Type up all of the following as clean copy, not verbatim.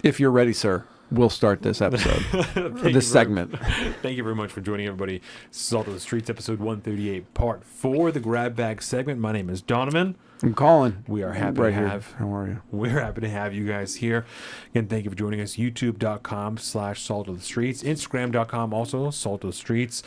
If you're ready, sir, we'll start this episode, this segment. Thank you very much for joining everybody. Salt of the Streets, episode 138, part 4, the grab bag segment. My name is Donovan. I'm Colin. We are happy right to here. have. How are you? We're happy to have you guys here. Again, thank you for joining us. YouTube.com/Salt of the Streets. Instagram.com also, Salt of the Streets.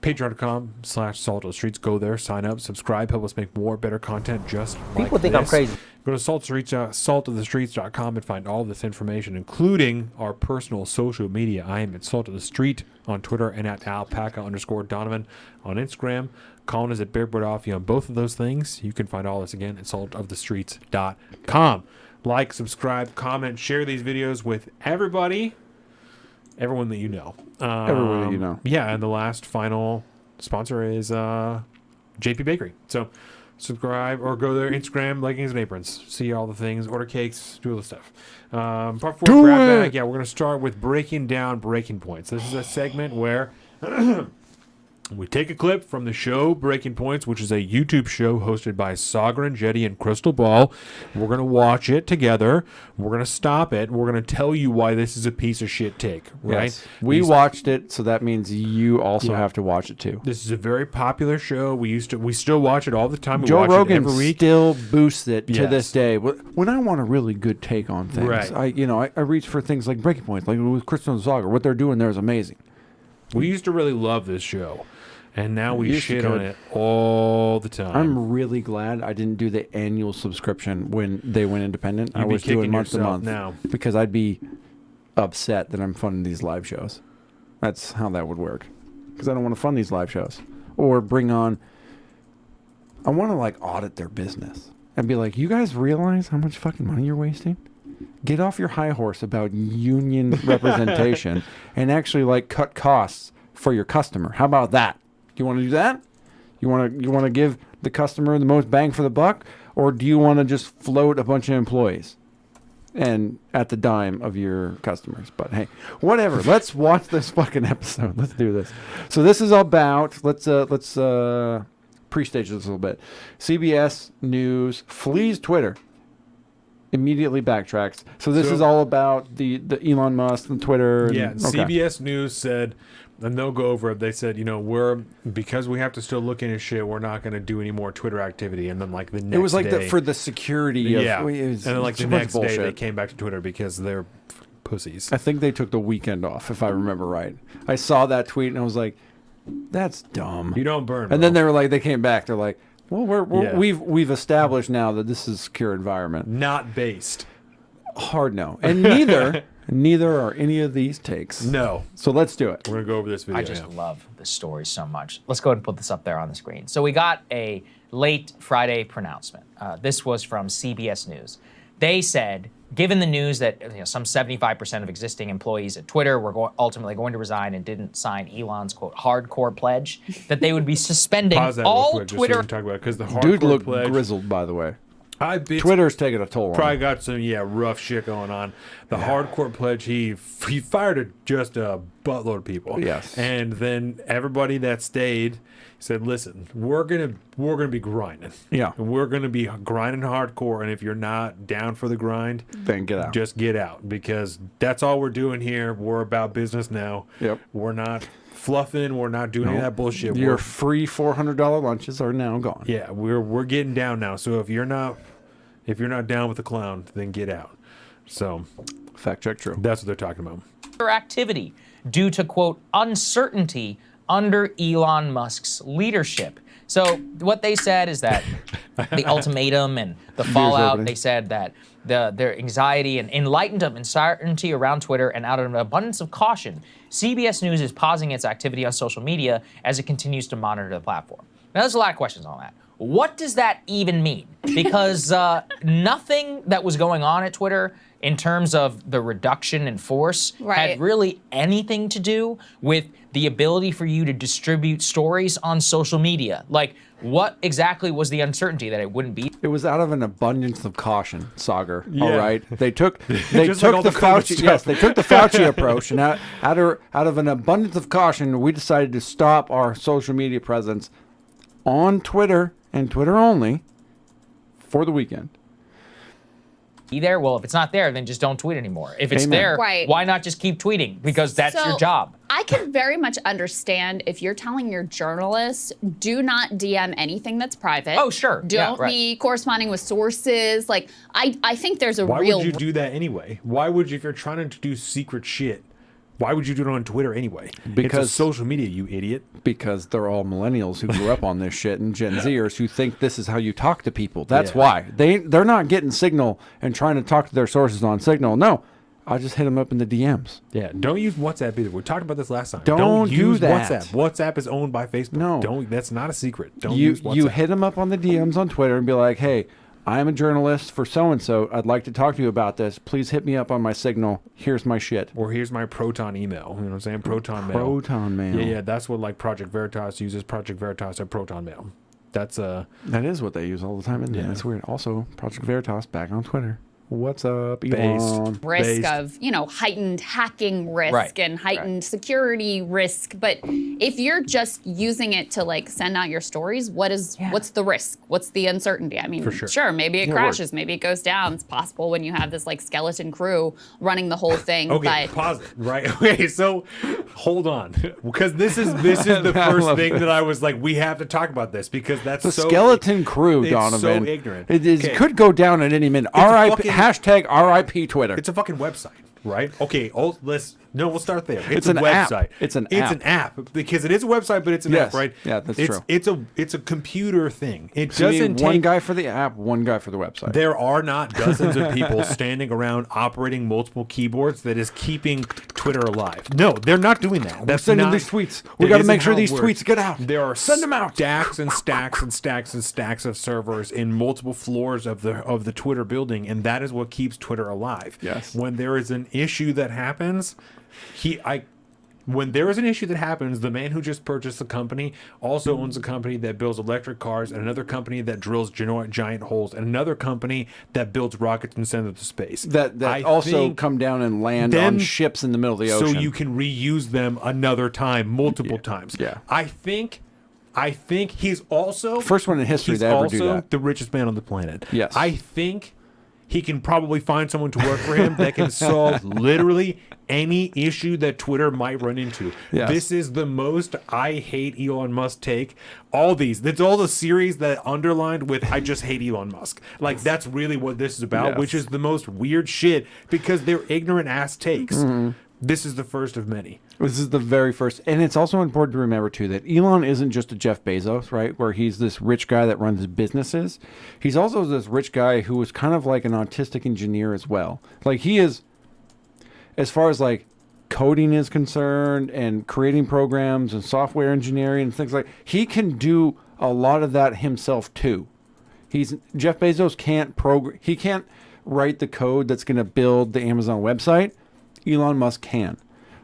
Patreon.com/Salt of the Streets. Go there, sign up, subscribe, help us make more, better content just like People think I'm this. crazy. Go to saltofthestreets.com and find all this information, including our personal social media. I am at Salt of the Street on Twitter and at alpaca_Donovan on Instagram. Colin is at Bearbirdofy on both of those things. You can find all this again at saltofthestreets.com. Like, subscribe, comment, share these videos with everyone that you know. Everyone that you know. Yeah, and the last final sponsor is JP Bakery. So subscribe or go there, Instagram, leggings and aprons. See all the things, order cakes, do all the stuff. Part 4, Do grab it! bag. Yeah, we're going to start with breaking down breaking points. This is a segment where we take a clip from the show Breaking Points, which is a YouTube show hosted by Sagar and Jetty and Crystal Ball. We're going to watch it together. We're going to stop it. We're going to tell you why this is a piece of shit take, right? Yes. We watched it, so that means you also Yeah. have to watch it too. This is a very popular show. We still watch it all the time. We Joe watch Rogan it every week. still boosts it to Yes. this day. When I want a really good take on things, Right. I reach for things like Breaking Points, like with Crystal and Sagar. What they're doing there is amazing. We used to really love this show, and now we Used to shit could. on it all the time. I'm really glad I didn't do the annual subscription when they went independent. I You'd be was doing kicking month to yourself month now. because I'd be upset that I'm funding these live shows. That's how that would work. Because I don't want to fund these live shows or bring on. I want to like audit their business and be like, you guys realize how much fucking money you're wasting? Get off your high horse about union representation and actually like cut costs for your customer. How about that? Do you want to do that? You want to give the customer the most bang for the buck, or do you want to just float a bunch of employees and at the dime of your customers? But hey, whatever. Let's watch this fucking episode. Let's do this. So this is about let's pre-stage this a little bit. CBS News flees Twitter. Immediately backtracks. So this is all about the Elon Musk and Twitter. And, Yeah, okay. CBS News said, and they'll go over it. They said, because we have to still look into shit, we're not going to do any more Twitter activity. And then like the next It was like day, for the security of yeah, it was, and then like it's the a bunch next of day they bullshit. came back to Twitter because they're pussies. I think they took the weekend off, if I remember right. I saw that tweet and I was like, "That's dumb." You don't burn. And then bro. they were like, they came back. They're like, "Well, Yeah. we've established now that this is a secure environment." not based. Hard no, and neither are any of these takes. No, So let's do it. we're gonna go over this video. I just now. love this story so much. Let's go ahead and put this up there on the screen. So we got a late Friday pronouncement. This was from CBS News. They said, given the news that some 75% of existing employees at Twitter were ultimately going to resign and didn't sign Elon's quote hardcore pledge, that they would be suspending Pause that real all quick, just so we Twitter. can talk about it, because the hardcore Dude looked pledge. grizzled, by the way. It's Twitter's taking a toll on probably him. got some rough shit going on. The hardcore pledge, he fired just a buttload of people. Yes. And then everybody that stayed said, "Listen, we're gonna be grinding. Yeah. And we're gonna be grinding hardcore. And if you're not down for the grind, Then get out. just get out, because that's all we're doing here. We're about business now. Yep. We're not fluffing. We're not doing any of that bullshit. Your We're, free $400 lunches are now gone. yeah, we're getting down now. So if you're not down with the clown, then get out." So Fact check true. that's what they're talking about. activity due to, quote, uncertainty under Elon Musk's leadership. So what they said is that the ultimatum and the fallout, opening. they said that their anxiety and enlightened of uncertainty around Twitter, and out of an abundance of caution, CBS News is pausing its activity on social media as it continues to monitor the platform. Now, there's a lot of questions on that. What does that even mean? Because nothing that was going on at Twitter in terms of the reduction in force Right. had really anything to do with the ability for you to distribute stories on social media. Like, what exactly was the uncertainty that it wouldn't be? It was out of an abundance of caution, Sagar. Yeah. All right, they took Just like all the the COVID Fauci. stuff. Yes, they took the Fauci approach, and out of an abundance of caution, we decided to stop our social media presence on Twitter and Twitter only for the weekend. be there. Well, if it's not there, then just don't tweet anymore. If it's Amen. there, Right. why not just keep tweeting? Because that's your So, job. I can very much understand if you're telling your journalists, do not DM anything that's private. Oh, sure. Yeah, Don't right. be corresponding with sources. Like, I think there's a Why real. would you do that anyway? Why would you, if you're trying to do secret shit, why would you do it on Twitter anyway? Because- it's a social media, you idiot. Because they're all millennials who grew up on this shit and Gen Zers who think this is how you talk to people. That's Yeah. why. They're not getting Signal and trying to talk to their sources on Signal. No. I just hit them up in the DMs. Yeah, don't use WhatsApp either. We talked about this last time. Don't do use that. WhatsApp. WhatsApp is owned by Facebook. No. Don't. That's not a secret. Don't You use WhatsApp. you hit them up on the DMs on Twitter and be like, "Hey, I'm a journalist for so and so. I'd like to talk to you about this. Please hit me up on my Signal. Here's my shit." Or here's my Proton email. You know what I'm saying? Proton Mail. Proton Mail. Yeah. That's what like Project Veritas uses. Project Veritas or Proton Mail. That's That is what they use all the time, isn't it? Yeah. That's weird. Also, Project Veritas back on Twitter. What's up, Based. Elon? risk based. of heightened hacking risk Right, and heightened security risk, but if you're just using it to like send out your stories, what's the risk? What's the uncertainty? I mean, For sure. Maybe it Yeah, crashes, maybe it goes down. It's possible when you have this like skeleton crew running the whole thing. Okay, but pause it. Right. Okay, so hold on, because this is the I first love thing this. that I was like, we have to talk about this because that's The so skeleton crew, it's Donovan. so ignorant. It Okay. could go down at any minute. a RIP, fucking- hashtag RIP Twitter. It's a fucking website, right? Okay, we'll start there. It's a an app. website. It's an It's app. an app because it is a website, but it's an Yes. app, right? Yeah, that's it's, true. It's a computer thing. It So you doesn't need take one guy for the app, one guy for the website. There are not dozens of people standing around operating multiple keyboards that is keeping Twitter alive. No, they're not doing that. That's sending not, these tweets. We that got to isn't make sure how it these works. tweets get out. There are Send them out. stacks and stacks and stacks and stacks of servers in multiple floors of the Twitter building, and that is what keeps Twitter alive. Yes. When there is an issue that happens, when there is an issue that happens, the man who just purchased the company also owns a company that builds electric cars, and another company that drills giant holes, and another company that builds rockets and sends them to space. that I also think come down and land them- on ships in the middle of the so ocean. you can reuse them another time, multiple times. Yeah. I think he's also First one in history he's to ever also do that. the richest man on the planet. Yes. I think he can probably find someone to work for him that can solve literally any issue that Twitter might run into. Yes. This is the most I hate Elon Musk take. All these. That's all the series that underlined with I just hate Elon Musk. Like that's really what this is about, Yes. which is the most weird shit because they're ignorant ass takes. Mm-hmm. This is the first of many. This is the very first. And it's also important to remember, too, that Elon isn't just a Jeff Bezos, right? Where he's this rich guy that runs his businesses. He's also this rich guy who is kind of like an autistic engineer as well. Like, he is, as far as like coding is concerned and creating programs and software engineering and things like he can do a lot of that himself, too. Jeff Bezos can't he can't write the code that's going to build the Amazon website. Elon Musk can.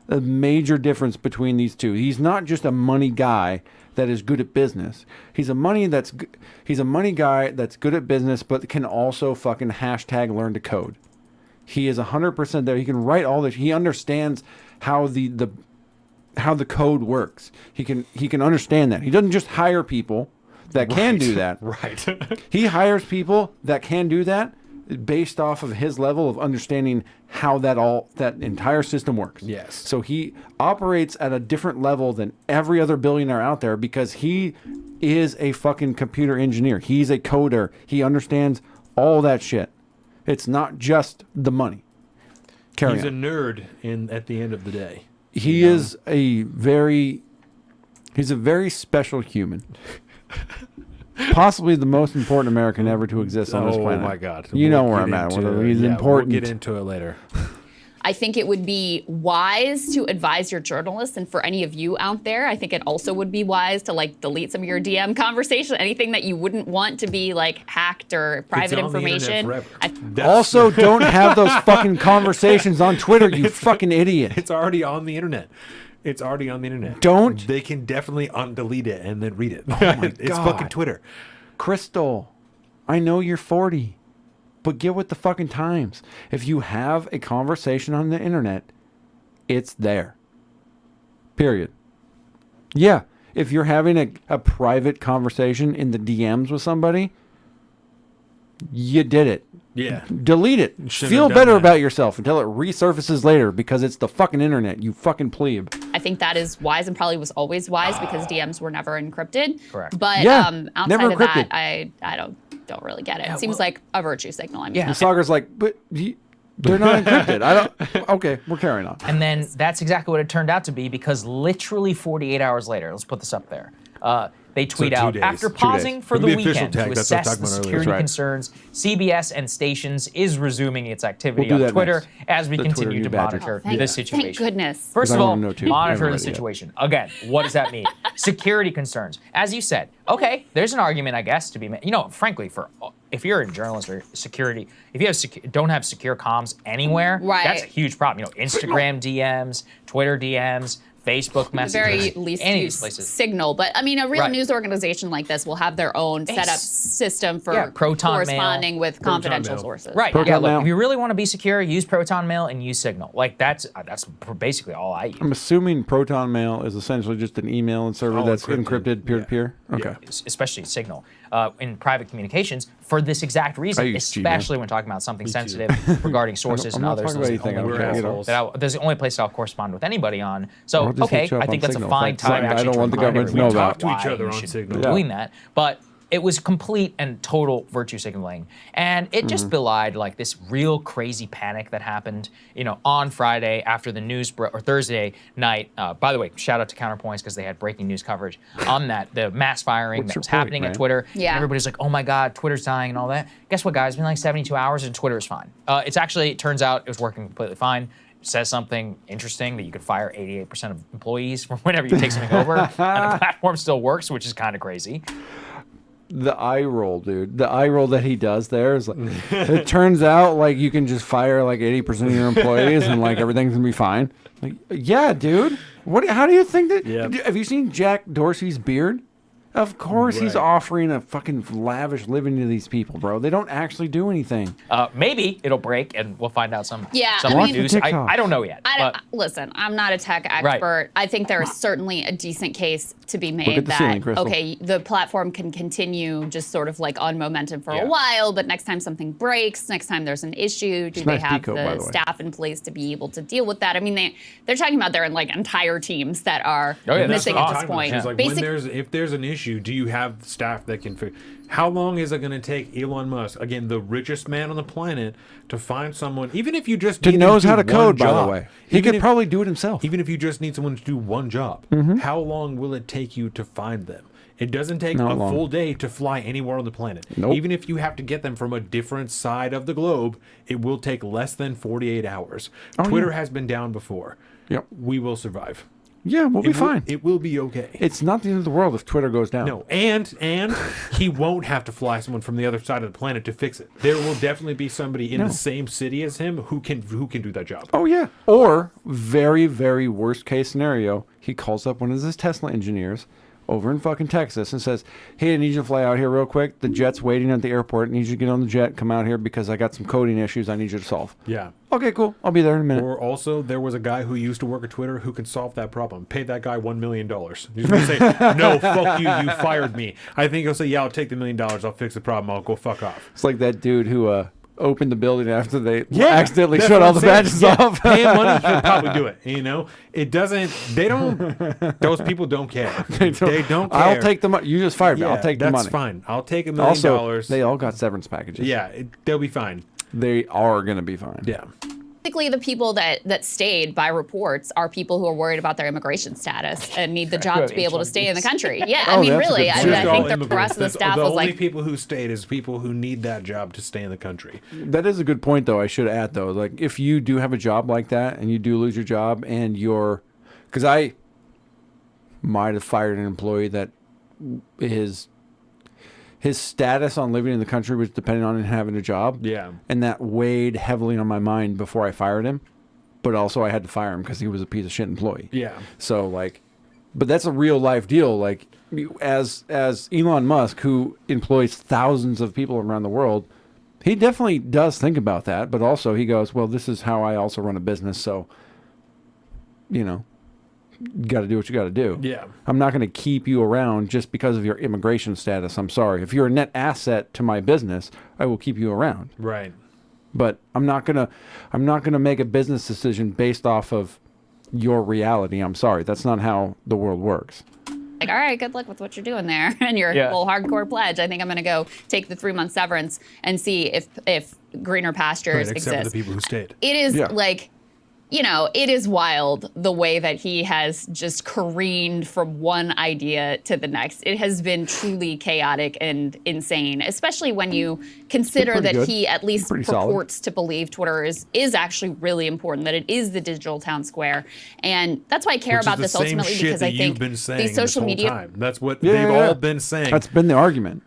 The major difference between these two. He's not just a money guy that is good at business. He's a money guy that's good at business, but can also fucking hashtag learn to code. He is 100% there. He can write all this. He understands how the code works. He can understand that. He doesn't just hire people that can do that. Right. He hires people that can do that based off of his level of understanding how that entire system works. Yes. So he operates at a different level than every other billionaire out there because he is a fucking computer engineer. He's a coder. He understands all that shit. It's not just the money. Carry He's a on. nerd at the end of the day. He's a very special human. Possibly the most important American ever to exist on this planet. Oh my God! You know We'll where get I'm at. into- He's yeah, important. We'll get into it later. I think it would be wise to advise your journalists, and for any of you out there, I think it also would be wise to like delete some of your DM conversation, anything that you wouldn't want to be like hacked or private It's on the internet information. forever. That's- Also, don't have those fucking conversations on Twitter, you fucking idiot. It's already on the internet. It's already on the internet. Don't- They can definitely undelete it and then read it. my It's God. fucking Twitter. Crystal, I know you're 40, but get with the fucking times. If you have a conversation on the internet, it's there. Period. Yeah, if you're having a private conversation in the DMs with somebody, You did it. Yeah. Delete it. Shouldn't Feel have done better that. about yourself until it resurfaces later because it's the fucking internet. You fucking plebe. I think that is wise and probably was always wise because DMs were never encrypted. Correct. But Yeah, outside never of that, encrypted. I don't really get it. It seems like a virtue signal. I mean, Yeah. Soccer's like, but they're not encrypted. I don't. Okay, we're carrying on. And then that's exactly what it turned out to be because literally 48 hours later, let's put this up there. They tweet 2 out, days. after 2 days. pausing for From the the official weekend to tag, that's what I was assess the talking about earlier. security That's right. concerns, CBS and Stations is resuming its activity We'll do on that Twitter next. as we The Twitter continue new to badger. monitor thank, this situation. Thank goodness. First I of all, wanna know too. monitor Haven't the read it yet. situation. Again, what does that mean? Security concerns. As you said, okay, there's an argument, I guess, to be made. You know, frankly, for if you're a journalist or security, if you have don't have secure comms anywhere, Right. that's a huge problem. You know, Instagram DMs, Twitter DMs, Facebook The messages, very least any of these used places. signal. But I mean, a real Right. news organization like this will have their own set up system for Yeah, Proton Mail. corresponding with confidential Mail. sources. Right. Proton yeah. Look, Mail. if you really want to be secure, use Proton Mail and use Signal. Like that's basically all I use. I'm assuming Proton Mail is essentially just an email and server All that's encrypted. encrypted peer to peer. Okay. Especially Signal in private communications for this exact reason, I use Gmail. especially when talking about something sensitive regarding sources I'm and not others. talking Those about are the anything. only We're people assholes. there's the only place I'll correspond with anybody on. So I'll just okay, hit you up I think on that's Signal. a fine That's time something I actually don't to want the remind government to everyone know about. Talk to each why other you on should Signal. be Yeah. doing that, but it was complete and total virtue signaling, and it just belied like this real crazy panic that happened, you know, on Friday after the news or Thursday night. By the way, shout out to Counterpoints because they had breaking news coverage on that, the mass firing What's that your was point, happening man? at Twitter. Yeah. And everybody's like, oh my God, Twitter's dying and all that. Guess what, guys? It's been like 72 hours and Twitter is fine. It turns out it was working completely fine. Says something interesting that you could fire 88% of employees from whenever you take something over, and the platform still works, which is kind of crazy. The eye roll, dude. The eye roll that he does there is like, it turns out like you can just fire like 80% of your employees and like everything's gonna be fine. Like, yeah, dude. How do you think that? Yep. Have you seen Jack Dorsey's beard? Of course, he's Right. offering a fucking lavish living to these people, bro. They don't actually do anything. Maybe it'll break, and we'll find out some. Yeah, some I mean- news. Watch the TikToks. I don't know yet. Listen, I'm not a tech expert. I think there is certainly a decent case to be at made the that, ceiling, Crystal. okay, the platform can continue just sort of like on momentum for Yeah. a while, but next time something breaks, next time there's an issue, do It's they nice have decode, by the the way. staff in place to be able to deal with that? I mean, they're talking about their like entire teams that are Oh, yeah, that's missing what at I'm this talking about. point. She's like, Basic- if there's an issue, do you have staff that can figure? How long is it going to take Elon Musk, again, the richest man on the planet, to find someone, even if you just He need knows do how to one code, by the job, way. He even could if- probably do it himself. Even if you just need someone to do one job, Mm-hmm. how long will it take you to find them? It doesn't take Not a long. full day to fly anywhere on the planet. Nope. Even if you have to get them from a different side of the globe, it will take less than 48 hours. Twitter has been down before. Yep. We will survive. Yeah, we'll be fine. It will be okay. It's not the end of the world if Twitter goes down. No, and he won't have to fly someone from the other side of the planet to fix it. There will definitely be somebody in No. the same city as him who can do that job. Oh yeah. Or very, very worst case scenario, he calls up one of his Tesla engineers over in fucking Texas and says, "Hey, I need you to fly out here real quick. The jet's waiting at the airport. I need you to get on the jet, come out here because I got some coding issues I need you to solve." Yeah. Okay, cool. I'll be there in a minute. Or also, there was a guy who used to work at Twitter who could solve that problem. Pay that guy $1 million. He's going to say, "No, fuck you. You fired me." I think he'll say, "Yeah, I'll take the $1 million. I'll fix the problem. I'll go fuck off." It's like that dude who opened the building after they Yeah, accidentally that's shut what all I'm the saying. badges Yeah, off. Pay him money, he'll probably do it. You know, it doesn't. They don't. Those people don't care. They don't care. I'll take the money. You just fired me. Yeah, I'll take the that's money. fine. I'll take $1 million. Also, they all got severance packages. Yeah, they'll be fine. They are going to be fine. Yeah. Basically, the people that stayed by reports are people who are worried about their immigration status and need the job to be able to stay in the country. Yeah, I Oh, mean, that's a really, good I, point. I Just all think the immigrants. rest of the That's staff the was only like, people who stayed is people who need that job to stay in the country. That is a good point, though. I should add, though, like if you do have a job like that and you do lose your job and because I might have fired an employee that his status on living in the country was dependent on him having a job. Yeah. And that weighed heavily on my mind before I fired him. But also I had to fire him because he was a piece of shit employee. Yeah. So like, but that's a real life deal. Like as Elon Musk, who employs thousands of people around the world, he definitely does think about that. But also he goes, well, this is how I also run a business. So, got to do what you got to do. Yeah. I'm not going to keep you around just because of your immigration status. I'm sorry. If you're a net asset to my business, I will keep you around. Right. But I'm not going to make a business decision based off of your reality. I'm sorry. That's not how the world works. Like, all right, good luck with what you're doing there and your Yeah. little hardcore pledge. I think I'm going to go take the 3-month severance and see if greener pastures Right, except for exist. the people who stayed. It is Yeah. like, you know, it is wild the way that he has just careened from one idea to the next. It has been truly chaotic and insane, especially when you consider pretty that good. he at least Pretty solid. purports to believe Twitter is actually really important, that it is the digital town square. And that's why I care Which about is this the same ultimately, shit because that I you've think been saying these social this whole media time. That's what Yeah, they've yeah. all been saying. That's been the argument.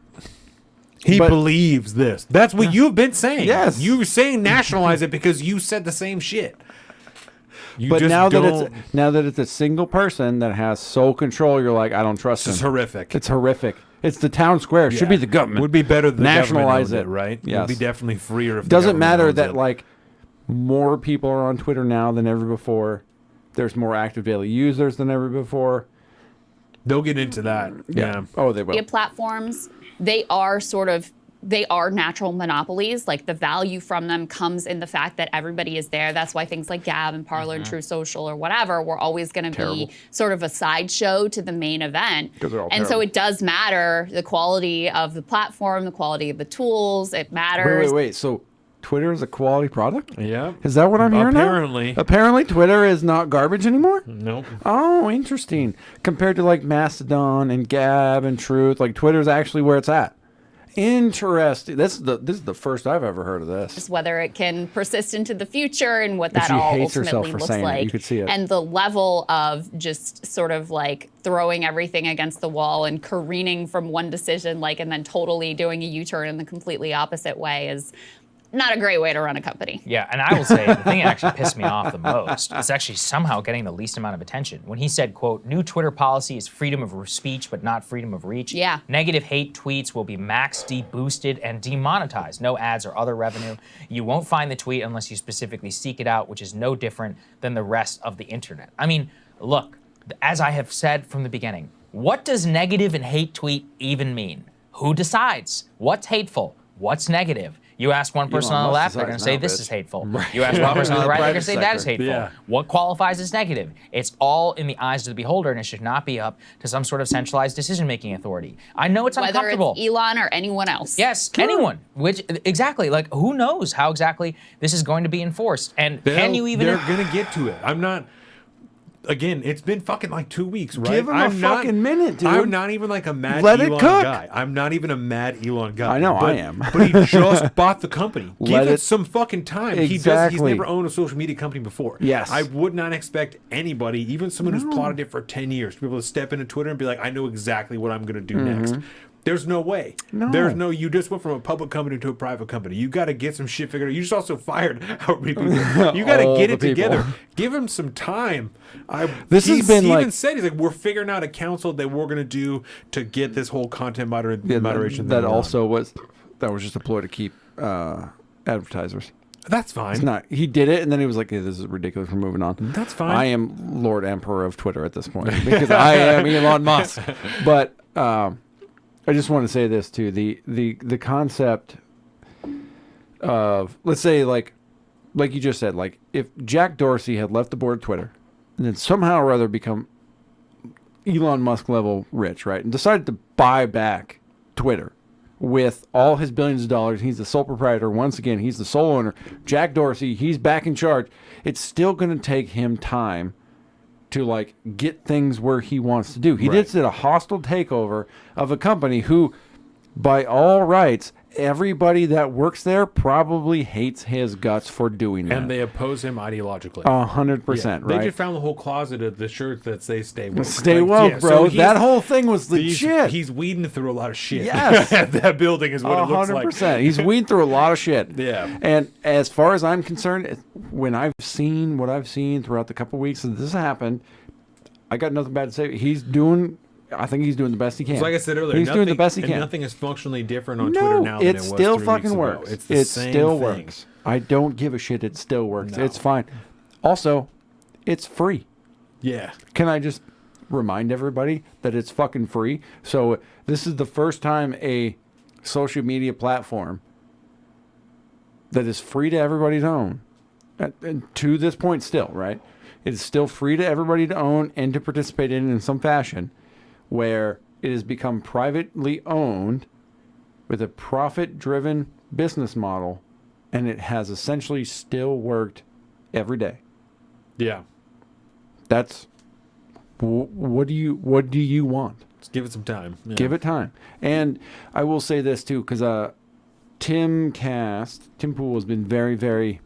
He But- believes this. That's what you've been saying. Yes. You were saying nationalize it because you said the same shit. You But just now that don't- it's a single person that has sole control, you're like, I don't trust This is him. horrific. It's horrific. It's the town square. It should be Yeah. the government. Would be better than nationalize the government owned it, right? Yes. Would be definitely freer if the Doesn't government matter owns that it. like more people are on Twitter now than ever before. There's more active daily users than ever before. They'll get into that. Yeah. Oh, they will. media platforms, they are natural monopolies. Like the value from them comes in the fact that everybody is there. That's why things like Gab and Parler and True Social or whatever were always going to Terrible. be sort of a sideshow to the main event. 'Cause they're all and so terrible. it does matter the quality of the platform, the quality of the tools. It matters. Wait. So Twitter is a quality product? Yeah. Is that what I'm hearing now? Apparently. Apparently Twitter is not garbage anymore? Nope. Oh, interesting. Compared to like Mastodon and Gab and Truth, like Twitter's actually where it's at. Interesting. This is the first I've ever heard of this. Whether it can persist into the future and what And that she all hates herself ultimately for looks saying it. like. You could see it. And the level of just sort of like throwing everything against the wall and careening from one decision, like, and then totally doing a U-turn in the completely opposite way is not a great way to run a company. Yeah, and I will say the thing that actually pissed me off the most is actually somehow getting the least amount of attention. When he said, quote, new Twitter policy is freedom of speech but not freedom of reach. Yeah. Negative hate tweets will be max deboosted and demonetized. No ads or other revenue. You won't find the tweet unless you specifically seek it out, which is no different than the rest of the internet. I mean, look, as I have said from the beginning, what does negative and hate tweet even mean? Who decides? What's hateful? What's negative? You ask one person Elon on the Musk left, they're going to decides say now, this bitch. is hateful. You ask one person on the right, they're going to say that is Private hateful. Yeah. What qualifies as negative? It's all in the eyes of the beholder, and it should not be up to some sort of centralized decision-making authority. I know it's Whether uncomfortable. it's Elon or anyone else. Yes, anyone. Which exactly, like, who knows how exactly this is going to be enforced? And can you even? They're gonna get to it. I'm not. Again, it's been fucking like 2 weeks, right? Give 'em a fucking minute, dude. I'm not even like a mad Let it Elon cook. guy. I'm not even a mad Elon guy. I know, I but, am. But he just bought the company. Give Let it it- some fucking time. He's Exactly. never owned a social media company before. Yes. I would not expect anybody, even someone who's plotted it for 10 years, to be able to step into Twitter and be like, I know exactly what I'm gonna do next. There's no way. No. There's no. You just went from a public company to a private company. You got to get some shit figured out. You just also fired however many people. You got to All get the it together. people. Give him some time. This has been he like- even said he's like, we're figuring out a council that we're gonna do to get this whole content moderation. That thing on. also was just a ploy to keep advertisers. That's fine. It's not. He did it, and then he was like, hey, "This is ridiculous. We're moving on." That's fine. I am Lord Emperor of Twitter at this point because I am Elon Musk. But I just want to say this too: the concept of, let's say, like you just said, like if Jack Dorsey had left the board of Twitter and then somehow or other become Elon Musk level rich, right, and decided to buy back Twitter with all his billions of dollars, he's the sole proprietor. Once again, he's the sole owner. Jack Dorsey, he's back in charge. It's still going to take him time to like get things where he wants to do. He Right. did a hostile takeover of a company who, by all rights, everybody that works there probably hates his guts for doing that. and they oppose him ideologically. 100%, They right? just found the whole closet of the shirts that say "Stay woke." Stay Like, woke, yeah, bro. so he's- That whole thing was he's- legit. He's weeding through a lot of shit. Yes. That building is what it looks like. 100%. He's weeding through a lot of shit. Yeah. And as far as I'm concerned, when I've seen what I've seen throughout the couple weeks that this happened, I got nothing bad to say. I think he's doing the best he can. So like I said earlier, he's doing the nothing- best he and can. Nothing is functionally different on No, Twitter now than it it was still 3 fucking weeks ago. works. It's the It same still thing. works. I don't give a shit. It still works. No. It's fine. Also, it's free. Yeah. Can I just remind everybody that it's fucking free? So this is the first time a social media platform that is free to everybody to own, and to this point still, right? It's still free to everybody to own and to participate in some fashion, where it has become privately owned with a profit-driven business model, and it has essentially still worked every day. Yeah. That's what do you want? Let's give it some time. Yeah. Give it time. And I will say this too, because Tim Pool has been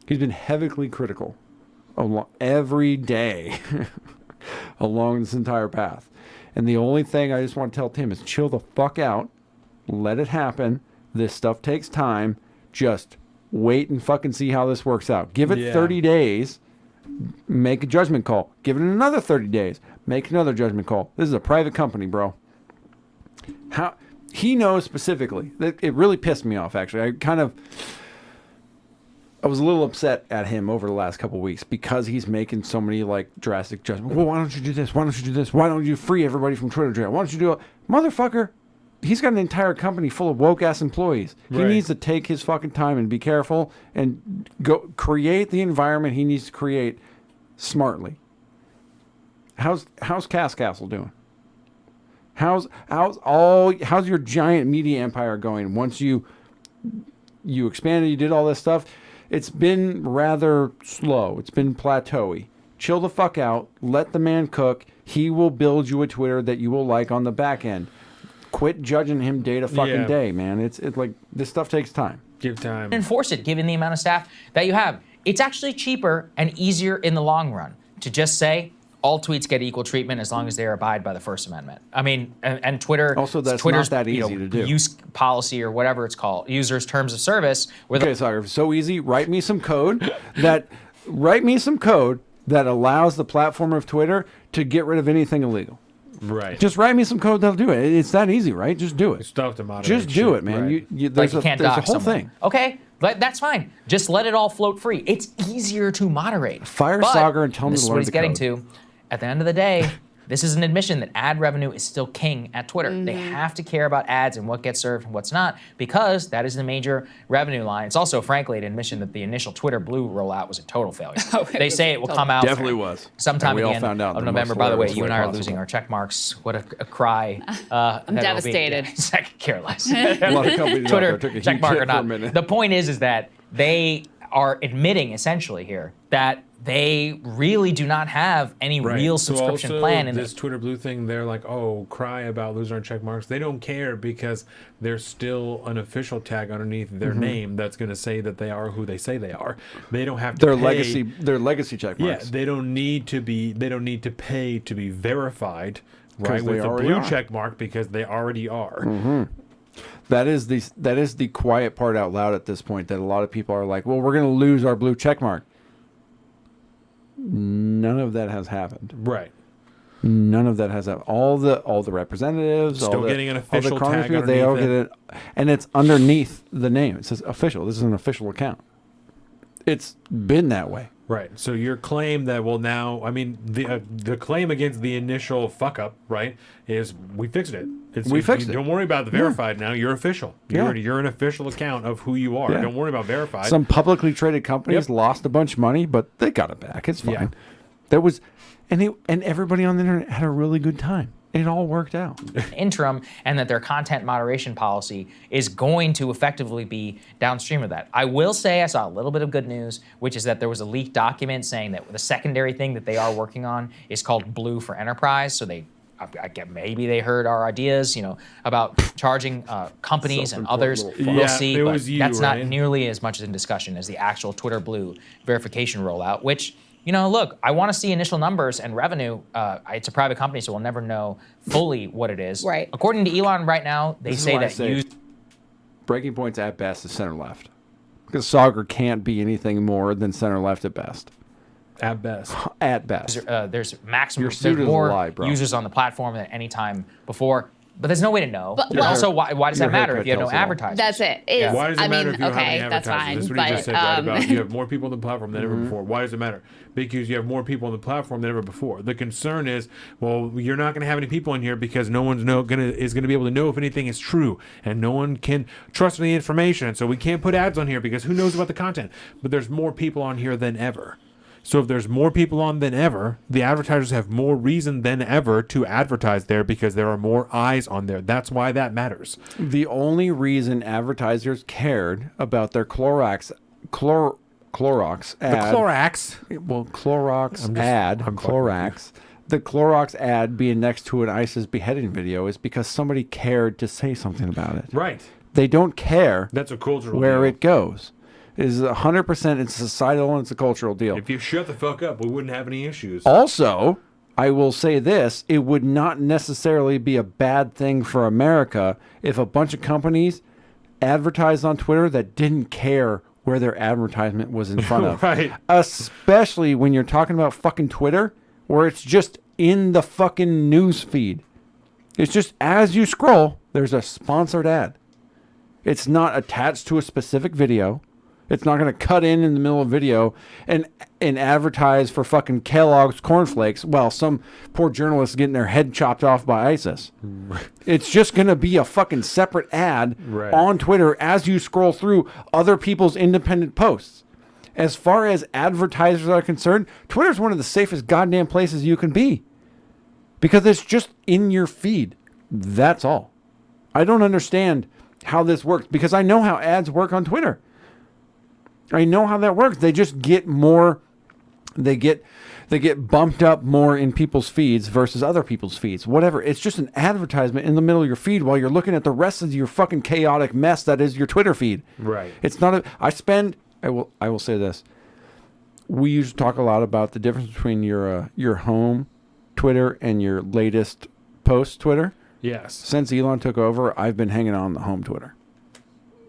he's been heavily critical every day along this entire path. And the only thing I just want to tell Tim is chill the fuck out, let it happen. This stuff takes time. Just wait and fucking see how this works out. Give it 30 days. Make a judgment call. Give it another 30 days. Make another judgment call. This is a private company, bro. How he knows specifically. It really pissed me off, actually. I was a little upset at him over the last couple of weeks because he's making so many like drastic judgments. Well, why don't you do this? Why don't you do this? Why don't you free everybody from Twitter jail? Why don't you do it? Motherfucker, he's got an entire company full of woke ass employees. He Right. needs to take his fucking time and be careful and go create the environment he needs to create smartly. How's Cass Castle doing? How's your giant media empire going? Once you expanded, you did all this stuff. It's been rather slow. It's been plateauy. Chill the fuck out. Let the man cook. He will build you a Twitter that you will like on the back end. Quit judging him day to fucking day, man. It's like this stuff takes time. Give time. Enforce it given the amount of staff that you have. It's actually cheaper and easier in the long run to just say all tweets get equal treatment as long as they abide by the First Amendment. I mean, and Twitter. Also, that's Twitter's, not that easy to do. Use policy or whatever it's called, users' terms of service. Where Okay, so easy. Write me some code that allows the platform of Twitter to get rid of anything illegal. Right. Just write me some code that'll do it. It's that easy, right? Just do it. Stuff to moderate. Just do shit, it, man. right. There's like you can't there's a dox whole someone. thing. Okay, but that's fine. Just let it all float free. It's easier to moderate. Fire But Saga and tell me this to is learn what he's the getting code. to. At the end of the day, this is an admission that ad revenue is still king at Twitter. They have to care about ads and what gets served and what's not, because that is the major revenue line. It's also, frankly, an admission that the initial Twitter Blue rollout was a total failure. They say it will come out Definitely was. sometime And we at all the end found out of the most November. By the way, hilarious you way and I are possible. losing our check marks. What a cry. I'm devastated. I could care less. A lot of companies out Twitter there took a check huge mark hit or for a not. minute. The point is that they are admitting essentially here that they really do not have any Right. real So subscription also, plan. And this Twitter Blue thing, they're like, oh, cry about losing our check marks. They don't care because there's still an official tag underneath their Mm-hmm. name that's going to say that they are who they say they are. They don't have to Their pay. legacy check Yeah, marks. they don't need to pay to be verified, right, they with a already blue are. check mark because they already are. Mm-hmm. That is the quiet part out loud at this point that a lot of people are like, well, we're going to lose our blue check mark. None of that has happened. Right. None of that has happened. All the representatives, Still getting an official tag they all get underneath it, and it's underneath the name. It says official. This is an official account. It's been that way. Right. So your claim that the claim against the initial fuck up, right, is we fixed it. We fixed it. Don't worry about the verified now. You're official. You're an official account of who you are. Yeah. Don't worry about verified. Some publicly traded companies Yep. lost a bunch of money, but they got it back. It's fine. Yeah. There was, and everybody on the internet had a really good time. It all worked out. interim, and that their content moderation policy is going to effectively be downstream of that. I will say I saw a little bit of good news, which is that there was a leaked document saying that the secondary thing that they are working on is called Blue for Enterprise. So I get maybe they heard our ideas, about charging companies and Self-important others. little We'll Yeah, see, it but was you, that's right? not nearly as much in discussion as the actual Twitter Blue verification rollout, which. Look, I want to see initial numbers and revenue. It's a private company, so we'll never know fully what it is. Right. According to Elon right now, they This is say why I that say use breaking points at best is center left, because Sauger can't be anything more than center left at best. at best. At best. there's maximum Your suit there's is a more lie, bro. users on the platform than any time before. But there's no way to know. But- And well- also, why does Your that matter haircut if you have no tells it all. advertisers? That's it. Is, Why does it I matter mean, if you don't have any okay, that's advertisers? fine. That's what you just But said, right? About you have more people on the platform than ever before. Why does it matter? Because you have more people on the platform than ever before. The concern is, well, you're not going to have any people in here because no one's is going to be able to know if anything is true, and no one can trust any information. And so we can't put ads on here because who knows about the content? But there's more people on here than ever. So if there's more people on than ever, the advertisers have more reason than ever to advertise there because there are more eyes on there. That's why that matters. The only reason advertisers cared about their Clorox The ad, Clorox. well, Clorox I'm ad, fucking Clorox, the Clorox ad being next to an ISIS beheading video is because somebody cared to say something about it. Right. They don't care That's a cultural where deal. it goes. It is 100%. It's societal and it's a cultural deal. If you shut the fuck up, we wouldn't have any issues. Also, I will say this: it would not necessarily be a bad thing for America if a bunch of companies advertised on Twitter that didn't care where their advertisement was in front of. Right. Especially when you're talking about fucking Twitter, where it's just in the fucking news feed. It's just as you scroll, there's a sponsored ad. It's not attached to a specific video. It's not going to cut in the middle of video and advertise for fucking Kellogg's cornflakes while some poor journalist is getting their head chopped off by ISIS. It's just going to be a fucking separate ad Right. on Twitter as you scroll through other people's independent posts. As far as advertisers are concerned, Twitter's one of the safest goddamn places you can be because it's just in your feed. That's all. I don't understand how this works because I know how ads work on Twitter. I know how that works. They just get more. They get bumped up more in people's feeds versus other people's feeds. Whatever. It's just an advertisement in the middle of your feed while you're looking at the rest of your fucking chaotic mess that is your Twitter feed. Right. It's not a. I will say this. We used to talk a lot about the difference between your home Twitter and your latest post Twitter. Yes. Since Elon took over, I've been hanging on the home Twitter.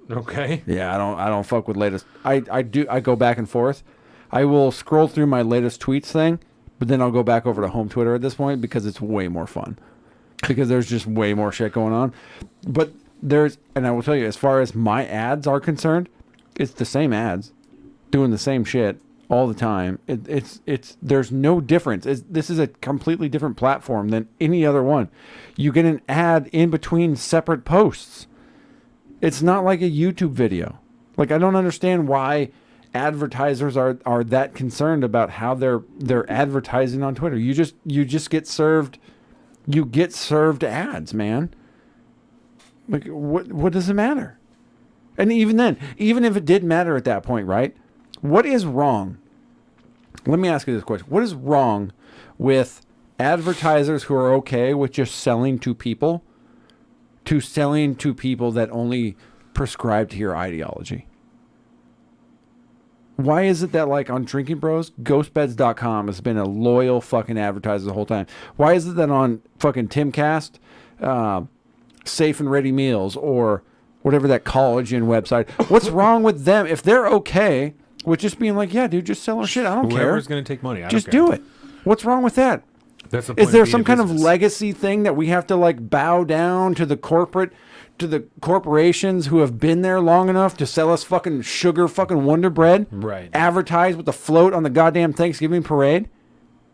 Okay. Yeah, I don't fuck with latest. I go back and forth. I will scroll through my latest tweets thing, but then I'll go back over to home Twitter at this point because it's way more fun. Because there's just way more shit going on. But and I will tell you, as far as my ads are concerned, it's the same ads doing the same shit all the time. It's there's no difference. This is a completely different platform than any other one. You get an ad in between separate posts. It's not like a YouTube video. Like, I don't understand why advertisers are that concerned about how they're advertising on Twitter. You just get served ads, man. Like, what does it matter? And even then, even if it did matter at that point, right? What is wrong? Let me ask you this question. What is wrong with advertisers who are okay with just selling to people that only prescribe to your ideology? Why is it that, like, on Drinking Bros, ghostbeds.com has been a loyal fucking advertiser the whole time? Why is it that on fucking Timcast, Safe and Ready Meals, or whatever that collagen website, what's wrong with them if they're okay with just being like, yeah, dude, just sell our shit. I don't care. Whoever's going to take money. I Just don't care. do it. What's wrong with that? That's the point Is there being some a kind of business. legacy thing that we have to, like, bow down to the corporations who have been there long enough to sell us fucking sugar fucking Wonder Bread? Right. Advertise with the float on the goddamn Thanksgiving parade?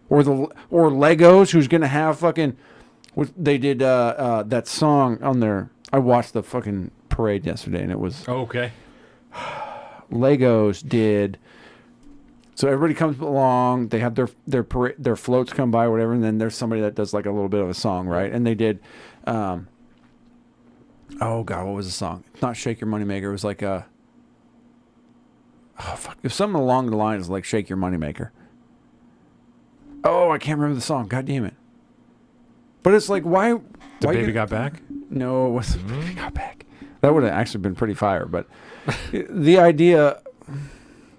Or Legos, who's gonna have fucking they did that song on their. I watched the fucking parade yesterday and it was Oh, okay. Legos did. So everybody comes along. They have their floats come by, whatever, and then there's somebody that does like a little bit of a song, right? And they did. Oh God, what was the song? It's not "Shake Your Moneymaker." It was like a. Oh fuck! It was something along the lines like "Shake Your Moneymaker." Oh, I can't remember the song. God damn it! But it's like, why? The why baby you- got back? No, it wasn't Baby Got Back. That would have actually been pretty fire, but the idea,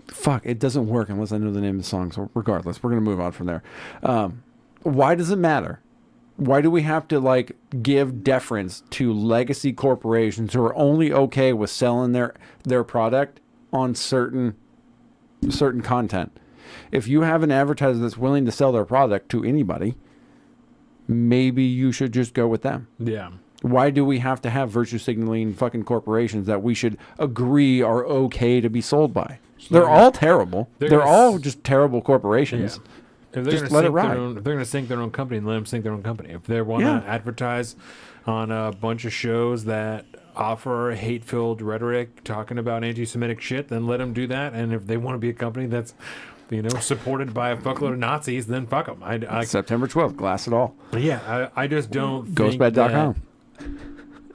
fuck, it doesn't work unless I know the name of the song. So regardless, we're going to move on from there. Why does it matter? Why do we have to, like, give deference to legacy corporations who are only okay with selling their product on certain content? If you have an advertiser that's willing to sell their product to anybody, maybe you should just go with them. Yeah. Why do we have to have virtue signaling fucking corporations that we should agree are okay to be sold by? They're all terrible. they're They're gonna all s- just terrible corporations. If they're Just gonna let it sink their ride. own, if they're going to sink their own company, let them sink their own company. If they want to Yeah. advertise on a bunch of shows that offer hate-filled rhetoric talking about anti-Semitic shit, then let them do that. And if they want to be a company that's, supported by a fuckload of Nazis, then fuck them. September 12th, glass it all. I just don't think Ghostbed.com. that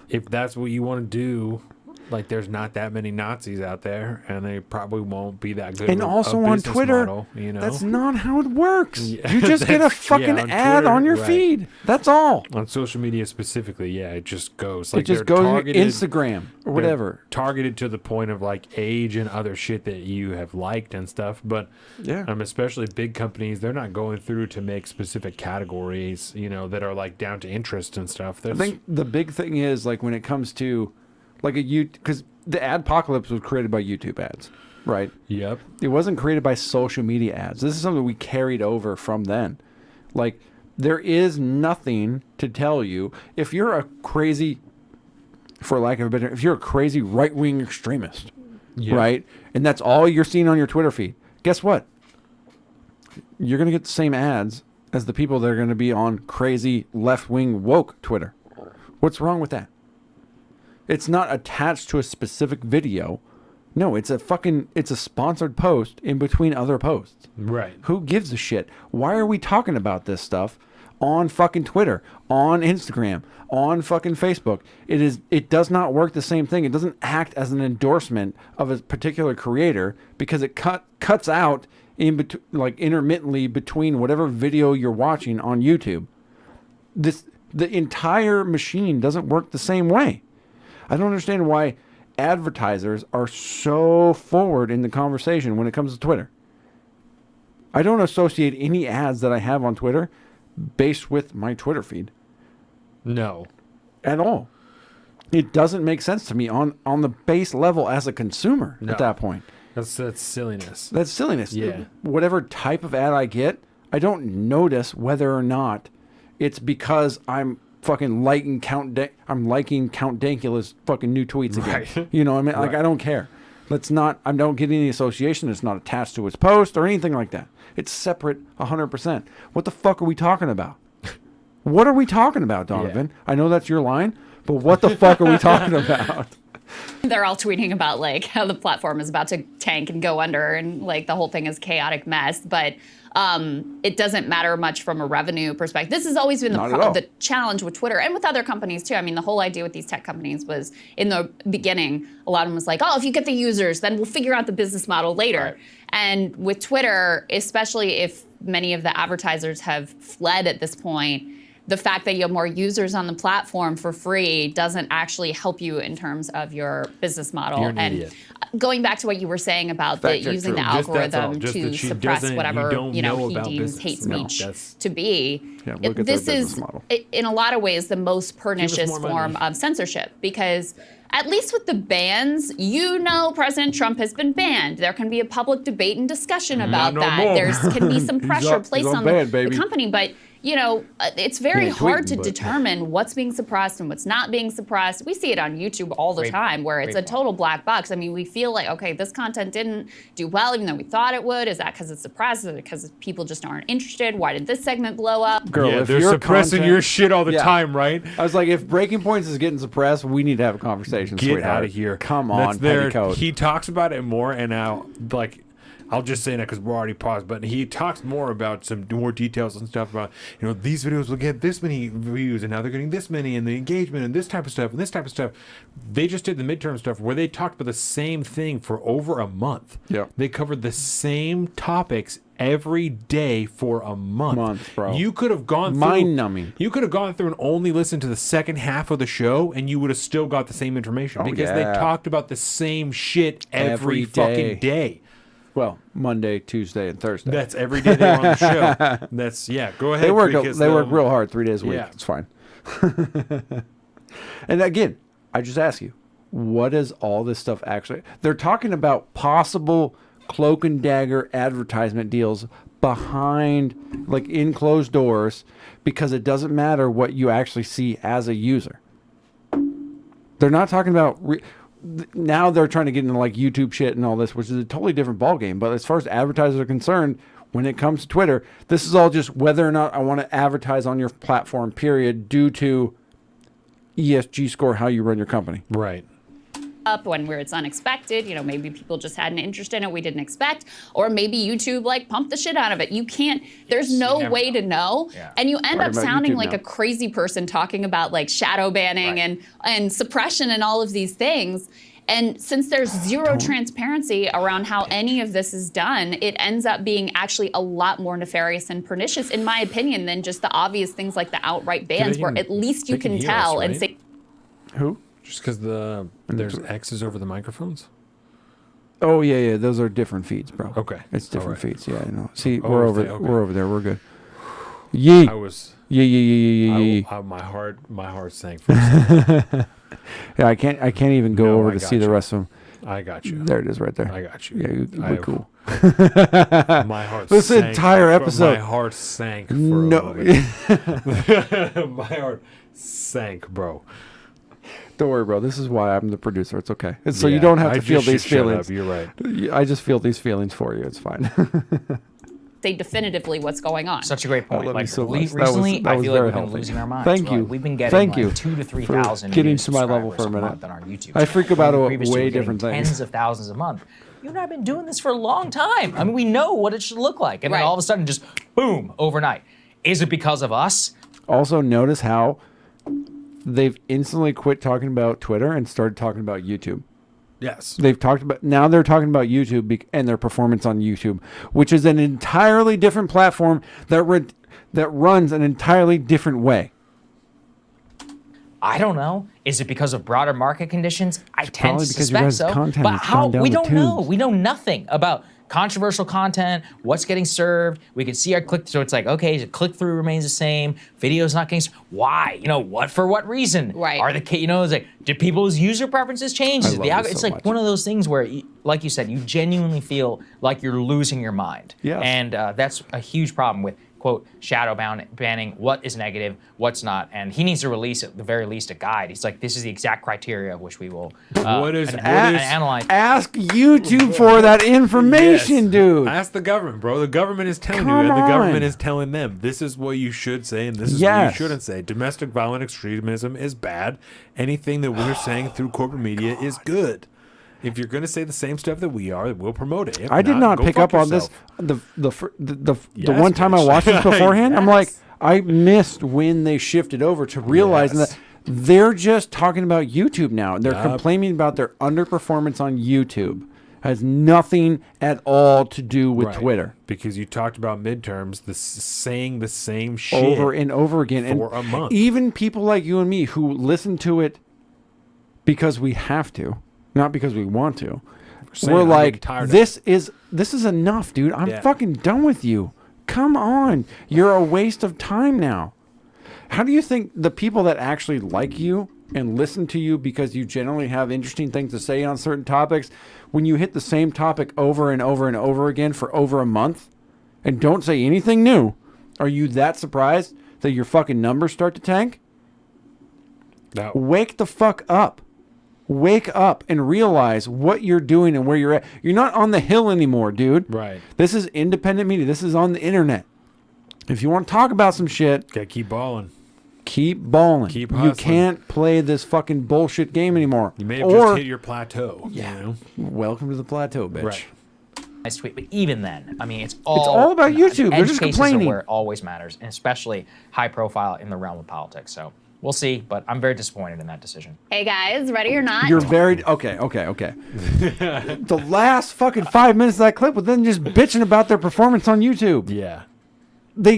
if that's what you want to do, like there's not that many Nazis out there, and they probably won't be that good. And of a also on business Twitter, model, that's not how it works. Yeah, You just get a that's- fucking yeah, on ad Twitter, on your right. feed. That's all. on social media specifically. Yeah, it just goes It just they're goes to targeted- Instagram or they're whatever. targeted to the point of like age and other shit that you have liked and stuff. But Yeah. especially big companies, they're not going through to make specific categories, that are like down to interest and stuff. I There's, think the big thing is like when it comes to like because the adpocalypse was created by YouTube ads, right? yep. It wasn't created by social media ads. This is something we carried over from then. Like there is nothing to tell you if you're a crazy, for lack of a better, if you're a crazy right-wing extremist, Yeah. right? And that's all you're seeing on your Twitter feed. Guess what? You're going to get the same ads as the people that are going to be on crazy left-wing woke Twitter. What's wrong with that? It's not attached to a specific video. No, it's a sponsored post in between other posts. Right. Who gives a shit? Why are we talking about this stuff on fucking Twitter, on Instagram, on fucking Facebook? It does not work the same thing. It doesn't act as an endorsement of a particular creator because it cuts out intermittently between whatever video you're watching on YouTube. The entire machine doesn't work the same way. I don't understand why advertisers are so forward in the conversation when it comes to Twitter. I don't associate any ads that I have on Twitter based with my Twitter feed No. at all. It doesn't make sense to me on the base level as a consumer No. at that point. That's silliness. That's silliness. Yeah. Whatever type of ad I get, I don't notice whether or not it's because I'm fucking liking Count Dankula's fucking new tweets again. Right. You know what I mean? Like, Right. I don't care. I don't get any association. It's not attached to its post or anything like that. It's separate 100%. What the fuck are we talking about? What are we talking about, Donovan? I know that's your line, but what the fuck are we talking about? They're all tweeting about like how the platform is about to tank and go under, and like the whole thing is a chaotic mess. But it doesn't matter much from a revenue perspective. This has always been Not at all. the challenge with Twitter and with other companies too. I mean, the whole idea with these tech companies was in the beginning, a lot of them was like, oh, if you get the users, then we'll figure out the business model later. Right. And with Twitter, especially if many of the advertisers have fled at this point, the fact that you have more users on the platform for free doesn't actually help you in terms of your business model. You're an and idiot. going back to what you were saying about Fact check using true. the Just that's all. algorithm Just to that she suppress doesn't- you whatever don't he know about deems business. hate No, speech that's- to be. Yeah, look at their This business is, model. in a lot of ways, the most pernicious more money. form of censorship because. At least with the bans, President Trump has been banned. There can be a public debate and discussion about no that. more. There can be some pressure placed on banned, the baby. company, but it's very He ain't hard tweeting, to but- determine what's being suppressed and what's not being suppressed. We see it on YouTube all the Great time point. where it's Great a point. total black box. I mean, we feel like, okay, this content didn't do well even though we thought it would. Is that because it's suppressed? Is it because people just aren't interested? Why did this segment blow up? Girl, yeah, if they're your suppressing content- your shit all the Yeah. time, right? I was like, if Breaking Points is getting suppressed, we need to have a conversation, Get sweetheart. out of here. Come That's on, their- petticoat. He talks about it more, and now, like, I'll just say that because we're already paused, but he talks more about some more details and stuff about, these videos will get this many views, and now they're getting this many, and the engagement, and this type of stuff, and this type of stuff. They just did the midterm stuff where they talked about the same thing for over a month. Yep. They covered the same topics every day for a month. Bro. You could have gone through Mind-numbing. You could have gone through and only listened to the second half of the show, and you would have still got the same information because they yeah. talked about the same shit every Every fucking day. Well, Monday, Tuesday, and Thursday. That's every day they were on the show. That's Go ahead. They work. because They work they'll- real hard 3 days a week. Yeah. It's fine. And again, I just ask you, what is all this stuff actually? They're talking about possible cloak and dagger advertisement deals behind, like in closed doors, because it doesn't matter what you actually see as a user. They're not talking about now. They're trying to get into like YouTube shit and all this, which is a totally different ballgame. But as far as advertisers are concerned, when it comes to Twitter, this is all just whether or not I want to advertise on your platform. Period. Due to ESG score, how you run your company. Right. Up where it's unexpected, maybe people just had an interest in it we didn't expect, or maybe YouTube like pumped the shit out of it. You can't, there's no way to know. Yeah. And you end up sounding YouTube like now. a crazy person talking about like shadow banning and suppression and all of these things. And since there's zero transparency around how any of this is done, it ends up being actually a lot more nefarious and pernicious, in my opinion, than just the obvious things like the outright bans, where at least you they can can hear tell us, and right? say, Who? Just because there's X's over the microphones. Oh yeah. Those are different feeds, bro. Okay. It's different All right. feeds. Yeah, I know. See, Oh, we're okay. over there. We're good. Yee. I was. Yeah. My heart sank for a second. Yeah, I can't even go No, over I to got see the you. rest of them. I got you. There it is, right there. I got you. Yeah, I we're have- cool. My heart. This sank entire for- episode- My heart sank. For No, a moment. My heart sank, bro. don't worry, bro. This is why I'm the producer. It's okay. It's so you Yeah, don't have I to feel just these should shut feelings. up, you're right. I just feel these feelings for you. It's fine. say definitively what's going on. Such a great point. love you Like so le- much. That was- recently, that I was feel like very we've been healthy. losing our minds. Thank you. Like, we've been getting Thank like you 2,000 to for 3,000 getting new to my level subscribers for a minute. month on our YouTube. I freak about When a previously way we were getting different things. Tens of thousands a month. You and I have been doing this for a long time. I mean, we know what it should look like, and then Right. all of a sudden, just boom, overnight. Is it because of us? Also, notice how they've instantly quit talking about Twitter and started talking about YouTube. Yes. They've talked about now they're talking about YouTube and their performance on YouTube, which is an entirely different platform that runs an entirely different way. I don't know. Is it because of broader market conditions? I tend to probably because your suspect guys' so. content But has how? gone down We the don't know. tubes. We know nothing about controversial content, what's getting served. We can see our click. So it's like, okay, the click through remains the same. Video's not getting. Why? What for? What reason? Right. Are the it's like, did people's user preferences change? I Is love the this it's so like much. one of those things where, like you said, you genuinely feel like you're losing your mind. Yes. And that's a huge problem with, quote, shadow banning, what is negative, what's not. And he needs to release, at the very least, a guide. He's like, this is the exact criteria of which we will analyze. Ask YouTube for that information, Yes. dude. Ask the government, bro. The government is telling Come you, and the government on. is telling them this is what you should say and this is what Yes. you shouldn't say. Domestic violent extremism is bad. Anything that we're saying through corporate media is good. If you're going to say the same stuff that we are, we'll promote it. If I did not go pick fuck up on this yourself. the Yes, one time I bitch. watched this beforehand. I'm like, Yes. I missed when they shifted over to realizing Yes. that they're just talking about YouTube now. They're Yup. complaining about their underperformance on YouTube. Has nothing at all to do with Right. Twitter. Because you talked about midterms, saying the same shit Over and over again. for a month. Even people like you and me who listen to it because we have to, not because we want to. saying, We're I'm like, getting tired of this is enough, dude. I'm Yeah. fucking done with you. Come on. You're a waste of time now. How do you think the people that actually like you and listen to you because you generally have interesting things to say on certain topics, when you hit the same topic over and over and over again for over a month and don't say anything new, are you that surprised that your fucking numbers start to tank? No. Wake the fuck up. Wake up and realize what you're doing and where you're at. You're not on the hill anymore, dude. Right. This is independent media. This is on the internet. If you want to talk about some shit, Gotta keep balling. keep balling. Keep You hustling. can't play this fucking bullshit game anymore. You may have or just hit your plateau. Yeah. You know? welcome to the plateau, bitch. Right. Nice tweet, but even then, I mean, it's all all about YouTube. They're edge just cases complaining. are where it always matters, and especially high profile in the realm of politics. So we'll see, but I'm very disappointed in that decision. Hey guys, ready or not? You're very okay. The last fucking 5 minutes of that clip was them just bitching about their performance on YouTube. Yeah. They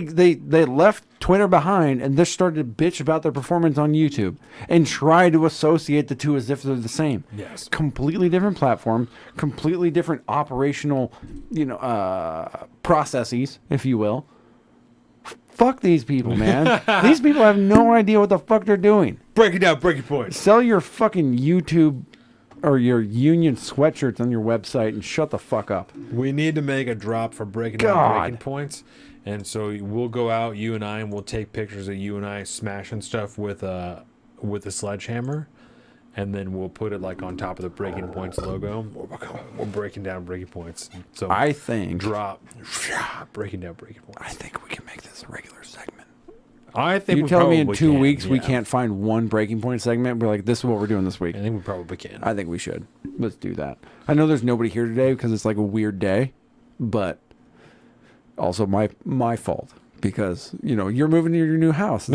left Twitter behind and just started to bitch about their performance on YouTube and try to associate the two as if they're the same. Yes. Completely different platform, completely different operational, processes, if you will. Fuck these people, man. These people have no idea what the fuck they're doing. Break it down, breaking points. Sell your fucking YouTube or your union sweatshirts on your website and shut the fuck up. We need to make a drop for breaking down God. breaking points. And so we'll go out, you and I, and we'll take pictures of you and I smashing stuff with a sledgehammer. and then we'll put it like on top of the Breaking Points logo. We're breaking down Breaking Points. So I think drop breaking down Breaking Points. I think we can make this a regular segment. I think You we telling me in probably 2 can, weeks we yeah. can't find one Breaking Point segment? We're like, this is what we're doing this week. I think we probably can. I think we should. Let's do that. I know there's nobody here today because it's like a weird day, but also my fault because you're moving to your new house.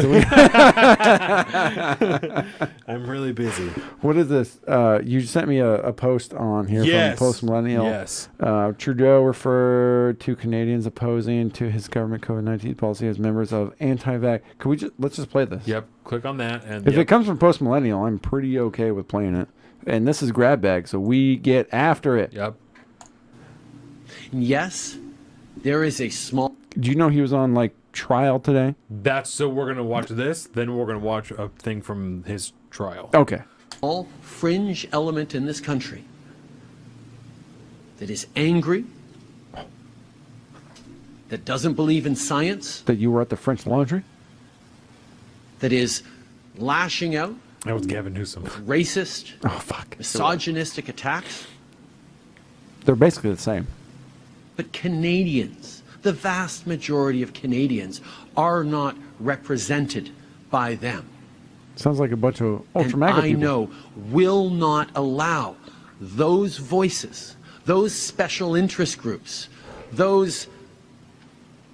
I'm really busy. What is this? You sent me a post on here Yes. from Post Millennial. Yes. Trudeau referred to Canadians opposing to his government COVID-19 policy as members of anti-vax. Could we let's just play this? Yep. Click on that, and If it comes from Post Millennial, I'm pretty okay with playing it. And this is Grab Bag, so we get after it. Yep. Yes, there is a small Do you know he was on like trial today? That's so we're gonna watch this, then we're gonna watch a thing from his trial. Okay. fringe element in this country that is angry, that doesn't believe in science, That you were at the French Laundry? that is lashing out, That was Gavin Newsom. racist, Oh, fuck. misogynistic attacks. They're basically the same. But Canadians, the vast majority of Canadians, are not represented by them. Sounds like a bunch of ultra And mega I people. know will not allow those voices, those special interest groups, those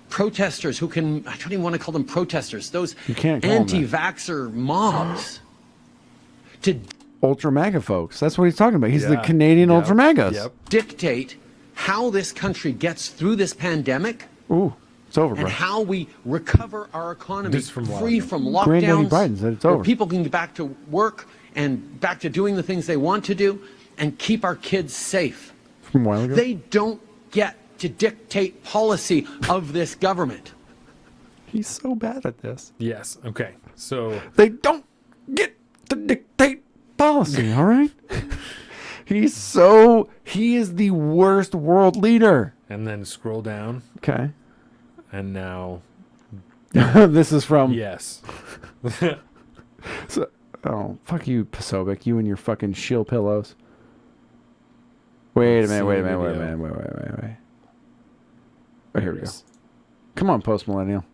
protesters who can, I don't even want to call them protesters, those You can't call them that. anti-vaxxer mobs to Ultra mega folks. That's what he's talking about. He's the Yeah. Canadian Yep. ultra megas. Yep. dictate how this country gets through this pandemic Ooh, it's over, and bro. how we recover our economy This is from free Lyle. from Granddaddy lockdowns, Biden said it's where over. people can get back to work and back to doing the things they want to do and keep our kids safe. From a while ago. They don't get to dictate policy of this government. He's so bad at this. Yes. Okay. So They don't get to dictate policy, all right? He is the worst world leader. and then scroll down, Okay. and now This is from yes. oh, fuck you, Pasovic. You and your fucking shield pillows. Wait a minute, wait a minute, wait a minute, wait. Oh, here we go. Come on, Post Millennial.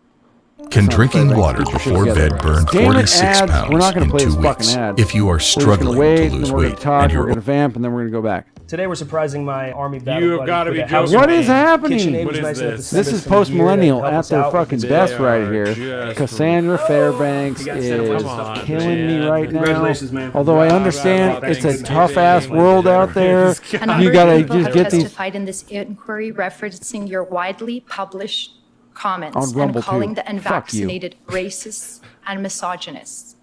Can drinking Let's water get your shit before together. bed burn Damn it, 46 ads. pounds We're not gonna in play 2 this fucking weeks? ad. If you are We're just struggling gonna wait, to and lose then we're weight gonna talk, and we're you're gonna vamp, and then we're gonna go back. Today we're surprising my army battle You have buddy gotta with be a house joking. What is party. happening? KitchenAid What was is nice enough to this? send This us is some Post gear to Millennial help at us their out with fucking this. best They right are here. just Cassandra Fairbanks You got is sent Come on, killing me man. right now. Congratulations, man. Although I Yeah, understand right, it's a thanks. tough ass world out there. A number You of gotta people just have get these testified in this inquiry referencing your widely published comments On Rumble, and calling too. the Fuck you. unvaccinated racists and misogynists.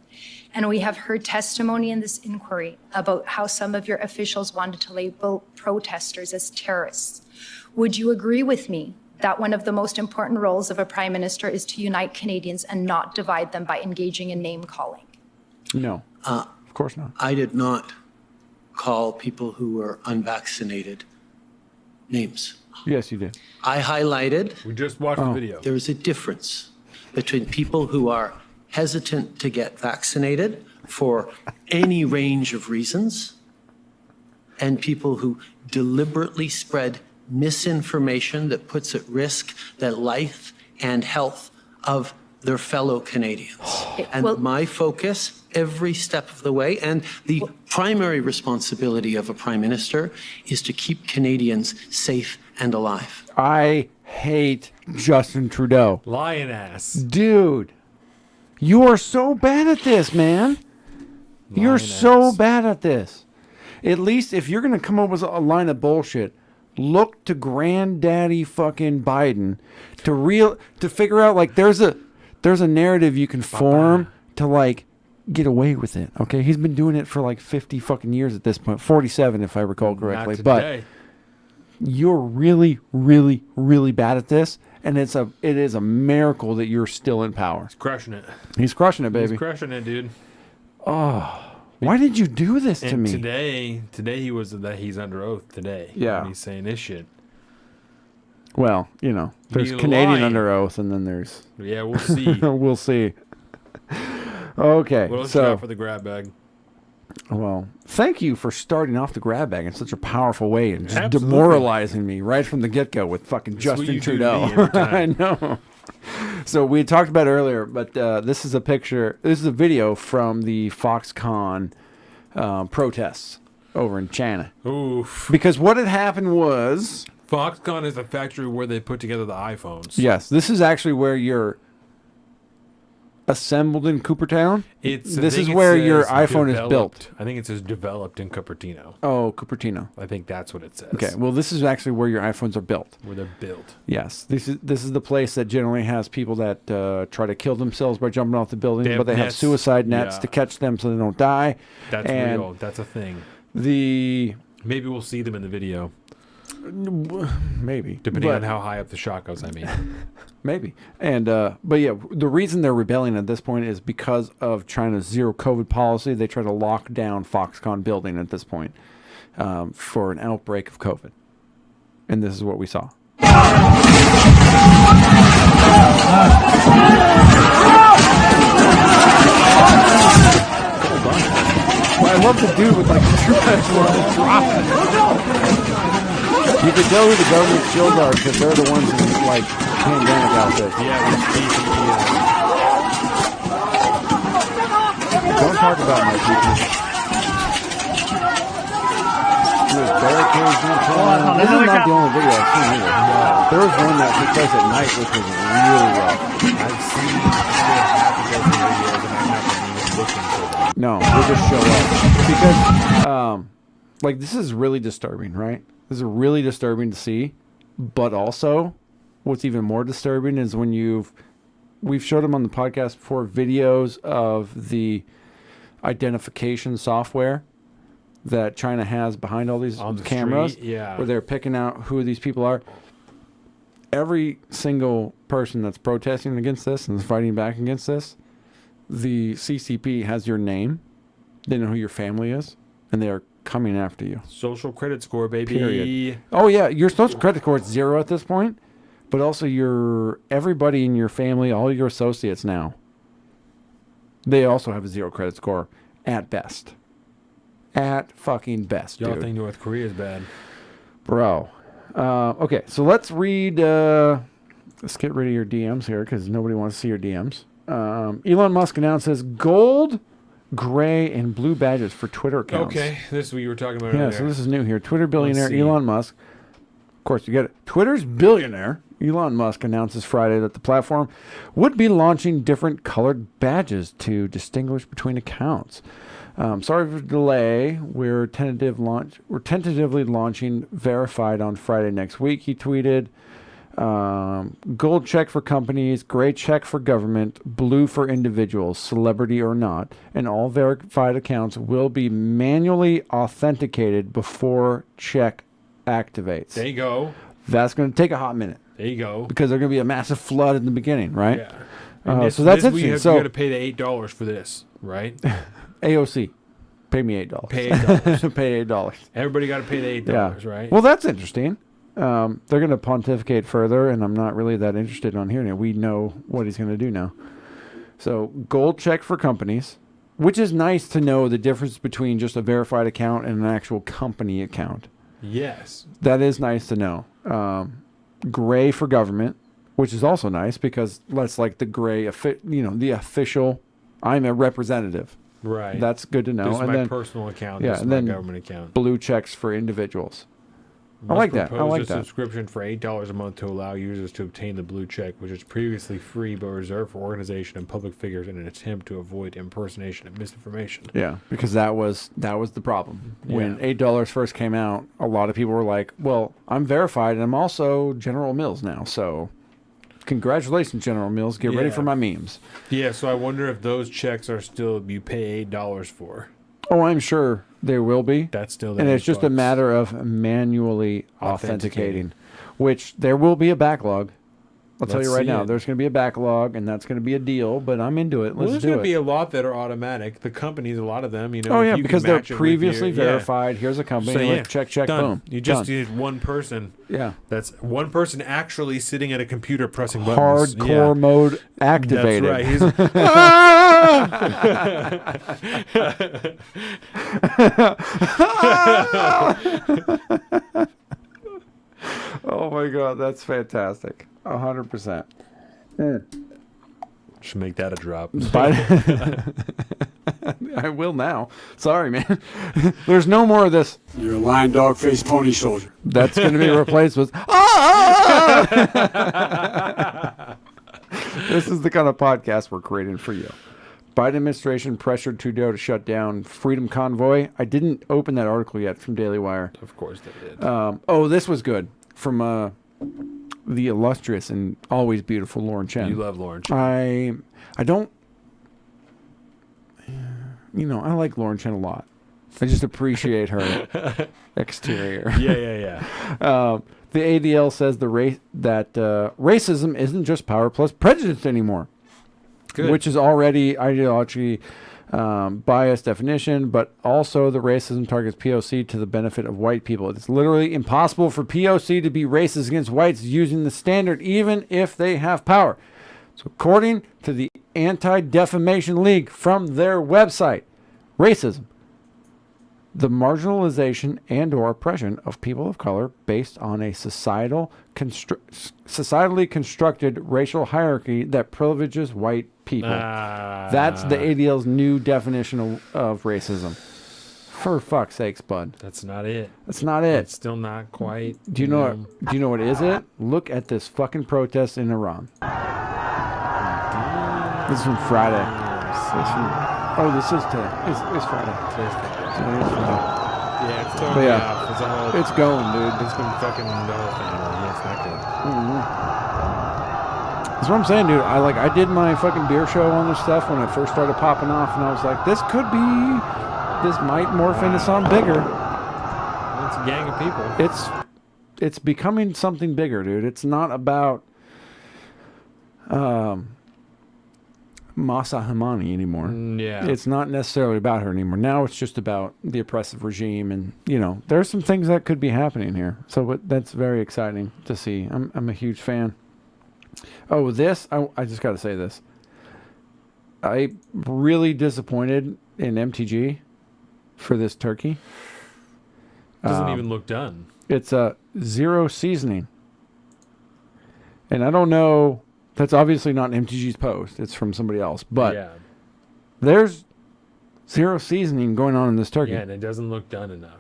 And we have heard testimony in this inquiry about how some of your officials wanted to label protesters as terrorists. Would you agree with me that one of the most important roles of a prime minister is to unite Canadians and not divide them by engaging in name calling? No. Of course not. I did not call people who were unvaccinated names. Yes, you did. I highlighted We just watched the video. there is a difference between people who are hesitant to get vaccinated for any range of reasons and people who deliberately spread misinformation that puts at risk the life and health of their fellow Canadians. And Well- my focus every step of the way, and the primary responsibility of a prime minister, is to keep Canadians safe and alive. I hate Justin Trudeau. Lion ass. Dude, you are so bad at this, man. You're so Lioness. bad at this. At least if you're going to come up with a line of bullshit, look to granddaddy fucking Biden to figure out like there's a narrative you can form to like get away with it. Okay? He's been doing it for like 50 fucking years at this point. 47 if I recall correctly. Not But today. you're really, really, really bad at this, and it is a miracle that you're still in power. Crushing it. He's crushing it, baby. He's crushing it, dude. Why did you do this to And me? today he's under oath today. Yeah. And he's saying this shit. Well, there's Be Canadian lying. under oath, and then there's Yeah, we'll see. we'll see. Okay, What else you so got for the grab bag? Well, thank you for starting off the grab bag in such a powerful way and just Absolutely. demoralizing me right from the get-go with fucking what Justin you do to me Trudeau. every time. I know. So we had talked about it earlier, but this is a picture. This is a video from the Foxconn protests over in China. Oof. Because what had happened was, Foxconn is the factory where they put together the iPhones. yes, this is actually where you're assembled in Cooperstown. This is where your iPhone is built. I think it says developed in Cupertino. Oh, Cupertino. I think that's what it says. Okay, well, this is actually where your iPhones are built. Where they're built. Yes, this is the place that generally has people that try to kill themselves by jumping off the building, They have but they have nets. suicide nets Yeah. to catch them so they don't die. That's And real. That's a thing. The Maybe we'll see them in the video, maybe depending but- on how high up the shot goes. I mean, maybe. And but yeah, the reason they're rebelling at this point is because of China's zero COVID policy. They try to lock down Foxconn building at this point for an outbreak of COVID, and this is what we saw. Well, I love the dude with like the dropping. You can tell who the government shields are because they're the ones in like pandemic outfits. Don't talk about my people. There's barricades in the corner. This is not the only video I've seen either. There was one that took place at night, which was really rough. I've seen half a dozen videos and I've never even looking for them. No, they just show up because, like, this is really disturbing, right? This is really disturbing to see, but also, what's even more disturbing is when we've showed them on the podcast before videos of the identification software that China has behind all these On the cameras, street, yeah. where they're picking out who these people are. Every single person that's protesting against this and is fighting back against this, the CCP has your name. They know who your family is, and they are coming after you. Social credit score, baby. Period. Oh yeah, your social credit score is 0 at this point, but also everybody in your family, all your associates now. They also have a 0 credit score at best. At fucking best, Y'all dude. think North Korea is bad? Bro. Okay, so let's read. Let's get rid of your DMs here because nobody wants to see your DMs. Elon Musk announces gold, gray, and blue badges for Twitter accounts. Okay, this is what you were talking about Yeah, earlier. so this is new here. Twitter billionaire see. Elon Musk. Of course, you get it. Twitter's billionaire Elon Musk announces Friday that the platform would be launching different colored badges to distinguish between accounts. Sorry for the delay. We're tentatively launching verified on Friday next week. He tweeted, gold check for companies, gray check for government, blue for individuals, celebrity or not, and all verified accounts will be manually authenticated before check activates. There you go. That's going to take a hot minute There you go. because there's going to be a massive flood in the beginning, right? Yeah. And So that's we interesting. have, So- you got to pay the $8 for this, right? AOC, pay me $8. Pay $8. Pay $8. Everybody got to pay the $8, right? Well, that's interesting. They're going to pontificate further, and I'm not really that interested on hearing it. We know what he's going to do now. So, gold check for companies, which is nice to know the difference between just a verified account and an actual company account. Yes. That is nice to know. Gray for government, which is also nice because that's like the gray, the official. I'm a representative. Right. That's good to know. This is and my then personal account. yeah, This is and my then government account. blue checks for individuals. I Musk like that. I proposed like a that. subscription for $8 a month to allow users to obtain the blue check, which is previously free but reserved for organization and public figures in an attempt to avoid impersonation and misinformation. Yeah, because that was the problem. When Yeah. $8 first came out, a lot of people were like, "Well, I'm verified, and I'm also General Mills now, so congratulations, General Mills. Get ready Yeah. for my memes." Yeah, so I wonder if those checks are still you pay $8 for. Oh, I'm sure there will be. That's still And it's just a $8. matter of manually authenticating, which there will be a backlog. I'll tell Let's you right see now, it. there's going to be a backlog, and that's going to be a deal. But I'm into it. Well, Let's there's do going it. to be a lot that are automatic. The companies, a lot of them, Oh if yeah, you can because they're match it with previously your- yeah. verified. Here's a company. So yeah, like, check, done. boom. You just done. need one person. Yeah. That's one person actually sitting at a computer pressing buttons. Hardcore mode activated. That's right. Oh my god, that's fantastic. 100%. Should make that a drop. I will now. Sorry, man. There's no more of this. You're a lion, dog, face, pony soldier. That's going to be replaced with. This is the kind of podcast we're creating for you. Biden administration pressured Trudeau to shut down Freedom Convoy. I didn't open that article yet from Daily Wire. Of course they did. This was good from the illustrious and always beautiful Lauren Chen. You love Lauren Chen. I don't. I like Lauren Chen a lot. I just appreciate her exterior. Yeah. The ADL says racism isn't just power plus prejudice anymore, Good. which is already ideologically biased definition, but also the racism targets POC to the benefit of white people. It's literally impossible for POC to be racist against whites using the standard, even if they have power. So according to the Anti-Defamation League from their website, racism, the marginalization and or oppression of people of color based on a societally constructed racial hierarchy that privileges white people. That's the ADL's new definition of racism. For fuck's sakes, bud. That's not it. That's not it. It's still not quite. Do you know what is it? Look at this fucking protest in Iran. This is from Friday. This is today. It's Friday. Today is Friday. Yeah, it's totally But yeah, off. It's a whole. It's going, dude. It's been fucking the whole family. Yeah, it's not good. That's what I'm saying, dude. I did my fucking beer show on this stuff when I first started popping off, and I was like, this might morph into something bigger. It's a gang of people. It's becoming something bigger, dude. It's not about Masa Hamani anymore. Yeah. It's not necessarily about her anymore. Now it's just about the oppressive regime, and there's some things that could be happening here. So that's very exciting to see. I'm a huge fan. Oh, I just got to say this. I'm really disappointed in MTG for this turkey. Doesn't even look done. It's a zero seasoning. And I don't know, that's obviously not MTG's post. It's from somebody else. But yeah. there's zero seasoning going on in this turkey. Yeah, and it doesn't look done enough.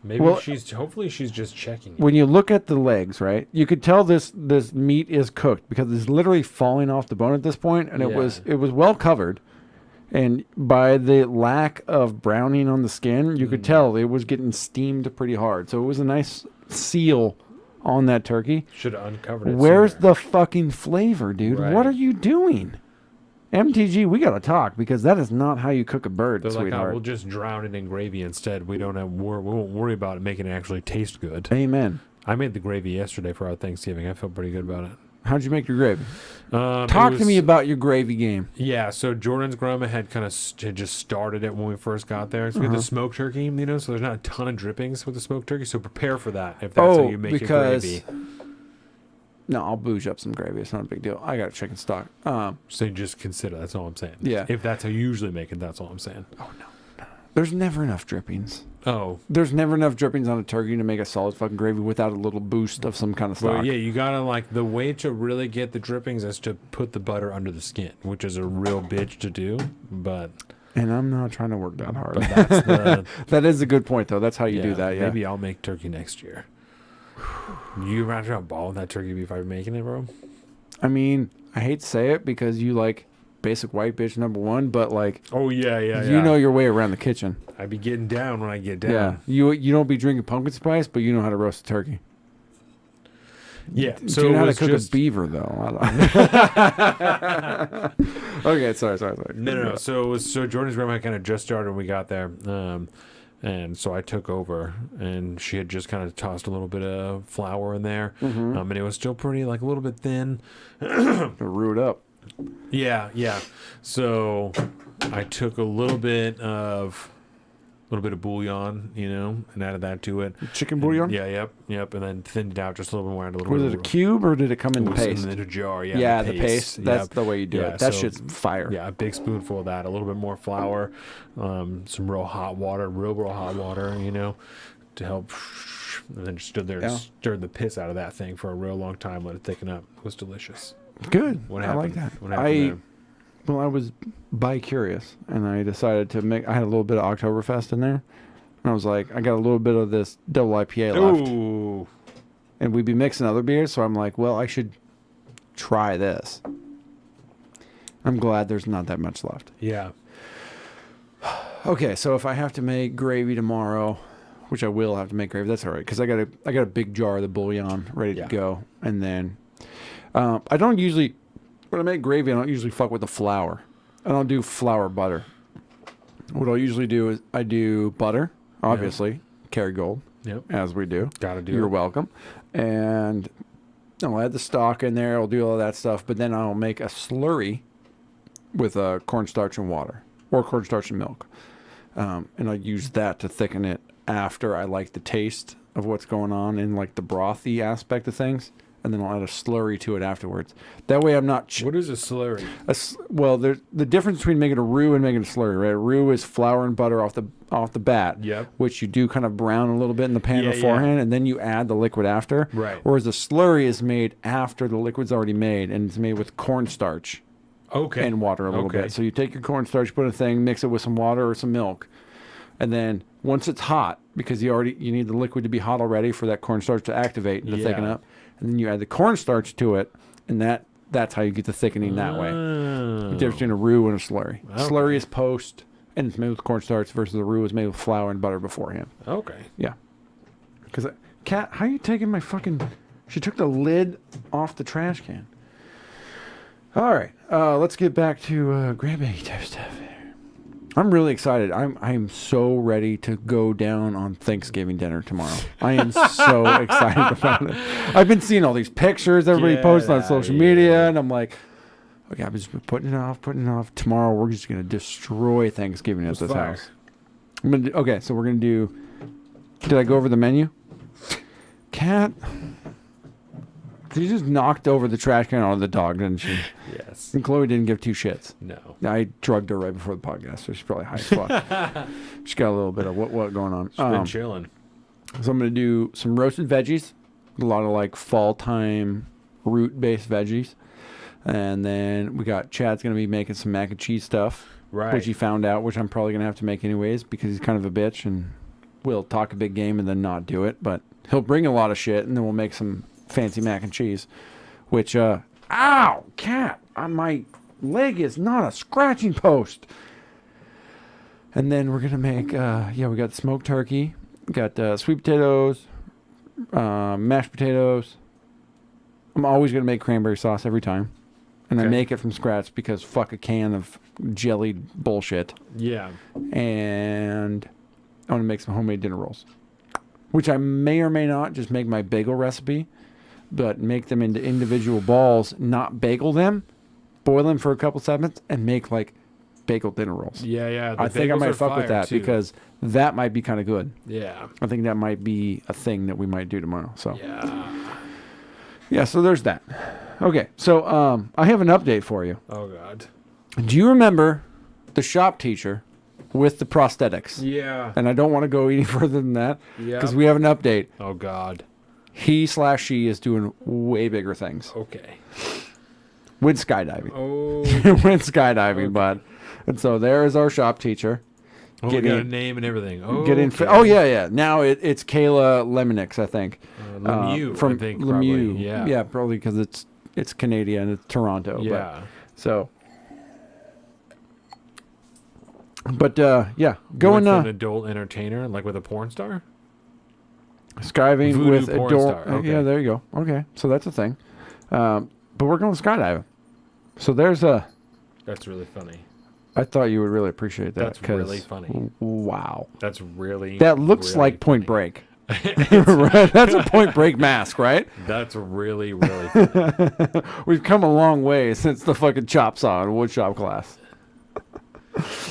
Maybe hopefully she's just checking it. When you look at the legs, right, you could tell this meat is cooked because it's literally falling off the bone at this point, and it was well covered. And by the lack of browning on the skin, you could tell it was getting steamed pretty hard. So it was a nice seal on that turkey. Should have uncovered it. Where's sooner. the fucking flavor, dude? Right. What are you doing? MTG, we got to talk because that is not how you cook a bird, They're like, sweetheart. we'll just drown it in gravy instead. We won't worry about it making it actually taste good. Amen. I made the gravy yesterday for our Thanksgiving. I felt pretty good about it. How'd you make your gravy? It Talk to was- me about your gravy game. Yeah, so Jordan's grandma had had just started it when we first got there. So we had the smoked turkey, so there's not a ton of drippings with the smoked turkey. So prepare for that if that's how you make your gravy. No, I'll bouge up some gravy. It's not a big deal. I got a chicken stock. So you just consider. That's all I'm saying. Yeah. If that's how you usually make it, that's all I'm saying. There's never enough drippings. Oh. There's never enough drippings on a turkey to make a solid fucking gravy without a little boost of some kind of stock. Well, yeah, you gotta the way to really get the drippings is to put the butter under the skin, which is a real bitch to do. But And I'm not trying to work that hard. that's the That is a good point, though. That's how you do that, yeah. Maybe I'll make turkey next year. You imagine how ball with that turkey beef I'm making it, bro? I mean, I hate to say it because you like basic white bitch #1, but Oh yeah. you know your way around the kitchen. I be getting down when I get down. Yeah. You don't be drinking pumpkin spice, but you know how to roast a turkey. Yeah. So do you know how to cook a beaver, though? I don't... Okay, sorry. No. So Jordan's grandma kind of just started when we got there. And so I took over, and she had just kind of tossed a little bit of flour in there, and it was still pretty, like, a little bit thin. Root up. Yeah. So I took a little bit of bouillon, and added that to it. Chicken bouillon? Yeah, yep. And then thinned it out just a little bit more. Added a little Was bit it a cube or did it come in the paste? in a jar. Yeah, Yeah, the paste. That's Yep. the way you do Yeah, it. That so- shit's fire. Yeah, a big spoonful of that, a little bit more flour, some real hot water, to help. And then just stood there and stirred the piss out of that thing for a real long time, let it thicken up. It was delicious. Good. What I happened? like that. What happened there? Well, I was bi-curious, and I decided to make. I had a little bit of Oktoberfest in there, and I was like, I got a little bit of this double IPA left, Ooh. and we'd be mixing other beers, so I'm like, well, I should try this. I'm glad there's not that much left. Yeah. Okay, so if I have to make gravy tomorrow, which I will have to make gravy, that's all right, because I got a big jar of the bouillon ready to go, and then I don't usually. When I make gravy, I don't usually fuck with the flour. I don't do flour butter. What I'll usually do is I do butter, obviously, Kerrygold, Yep. as we do. Gotta do You're it. welcome. And I'll add the stock in there. I'll do all that stuff. But then I'll make a slurry with cornstarch and water, or cornstarch and milk. And I use that to thicken it after I like the taste of what's going on in like the brothy aspect of things. And then I'll add a slurry to it afterwards. That way I'm not... What is a slurry? well, there's the difference between making a roux and making a slurry, right? A roux is flour and butter off the bat, Yep. which you do kind of brown a little bit in the pan Yeah, beforehand, and then you add the liquid after. Right. Whereas a slurry is made after the liquid's already made, and it's made with cornstarch Okay. and water a little Okay. bit. So you take your cornstarch, put in a thing, mix it with some water or some milk, and then once it's hot, because you need the liquid to be hot already for that cornstarch to activate and to thicken Yeah. up, and then you add the cornstarch to it, and that's how you get the thickening that way. The difference between a roux and a slurry. Slurry is post, and it's made with cornstarch versus a roux is made with flour and butter beforehand. Okay. Yeah. Because, Kat, how you taking my fucking... She took the lid off the trash can. All right. Let's get back to Grand Baggy type stuff. I'm really excited. I'm so ready to go down on Thanksgiving dinner tomorrow. I am so excited about it. I've been seeing all these pictures everybody Get posts on outta social here. media, and I'm like, okay, I've just been putting it off. Tomorrow we're just gonna destroy Thanksgiving at this fire. house. Okay, so we're gonna do. Did I go over the menu? Cat. She just knocked over the trash can on the dog, didn't she? Yes. And Chloe didn't give two shits. No. I drugged her right before the podcast, so she's probably high as fuck. She's got a little bit of what going on. She's been chilling. So I'm going to do some roasted veggies, a lot of like fall time root-based veggies. And then we got Chad's going to be making some mac and cheese stuff, Right. which he found out, which I'm probably going to have to make anyways because he's kind of a bitch and will talk a big game and then not do it. But he'll bring a lot of shit and then we'll make some fancy mac and cheese, which, ow, cat, on my leg is not a scratching post. And then we're going to make, we got smoked turkey, got sweet potatoes, mashed potatoes. I'm always going to make cranberry sauce every time. And I Okay. make it from scratch because fuck a can of jellied bullshit. Yeah. And I want to make some homemade dinner rolls, which I may or may not just make my bagel recipe, but make them into individual balls, not bagel them, boil them for a couple seconds, and make like bagel dinner rolls. Yeah. I think I bagels might are fuck with fire, that too. because that might be kind of good. Yeah. I think that might be a thing that we might do tomorrow. So Yeah. so there's that. Okay, so I have an update for you. Oh God. Do you remember the shop teacher with the prosthetics? Yeah. And I don't want to go any further than that because Yep. we have an update. Oh God. He/she is doing way bigger things Okay. with skydiving. Oh. With skydiving, bud. And so there is our shop teacher. We Get got a in. name and everything. Oh. Oh yeah. Now it's Kayla Lemonix, I think. Lemieux, from I think, Lemieux. probably. Yeah. Yeah, probably because it's Canadian. It's Toronto. Yeah. But yeah, With going an adult entertainer, like with a porn star. skydiving Voodoo with porn adult. star, okay. Yeah, there you go. Okay, so that's a thing. But we're going skydiving. So there's a. That's really funny. I thought you would really appreciate that. That's 'cause really funny. Wow. That's really That looks really like Point funny. Break. Right? That's a Point Break mask, right? That's really funny. We've come a long way since the fucking chop saw in woodshop class.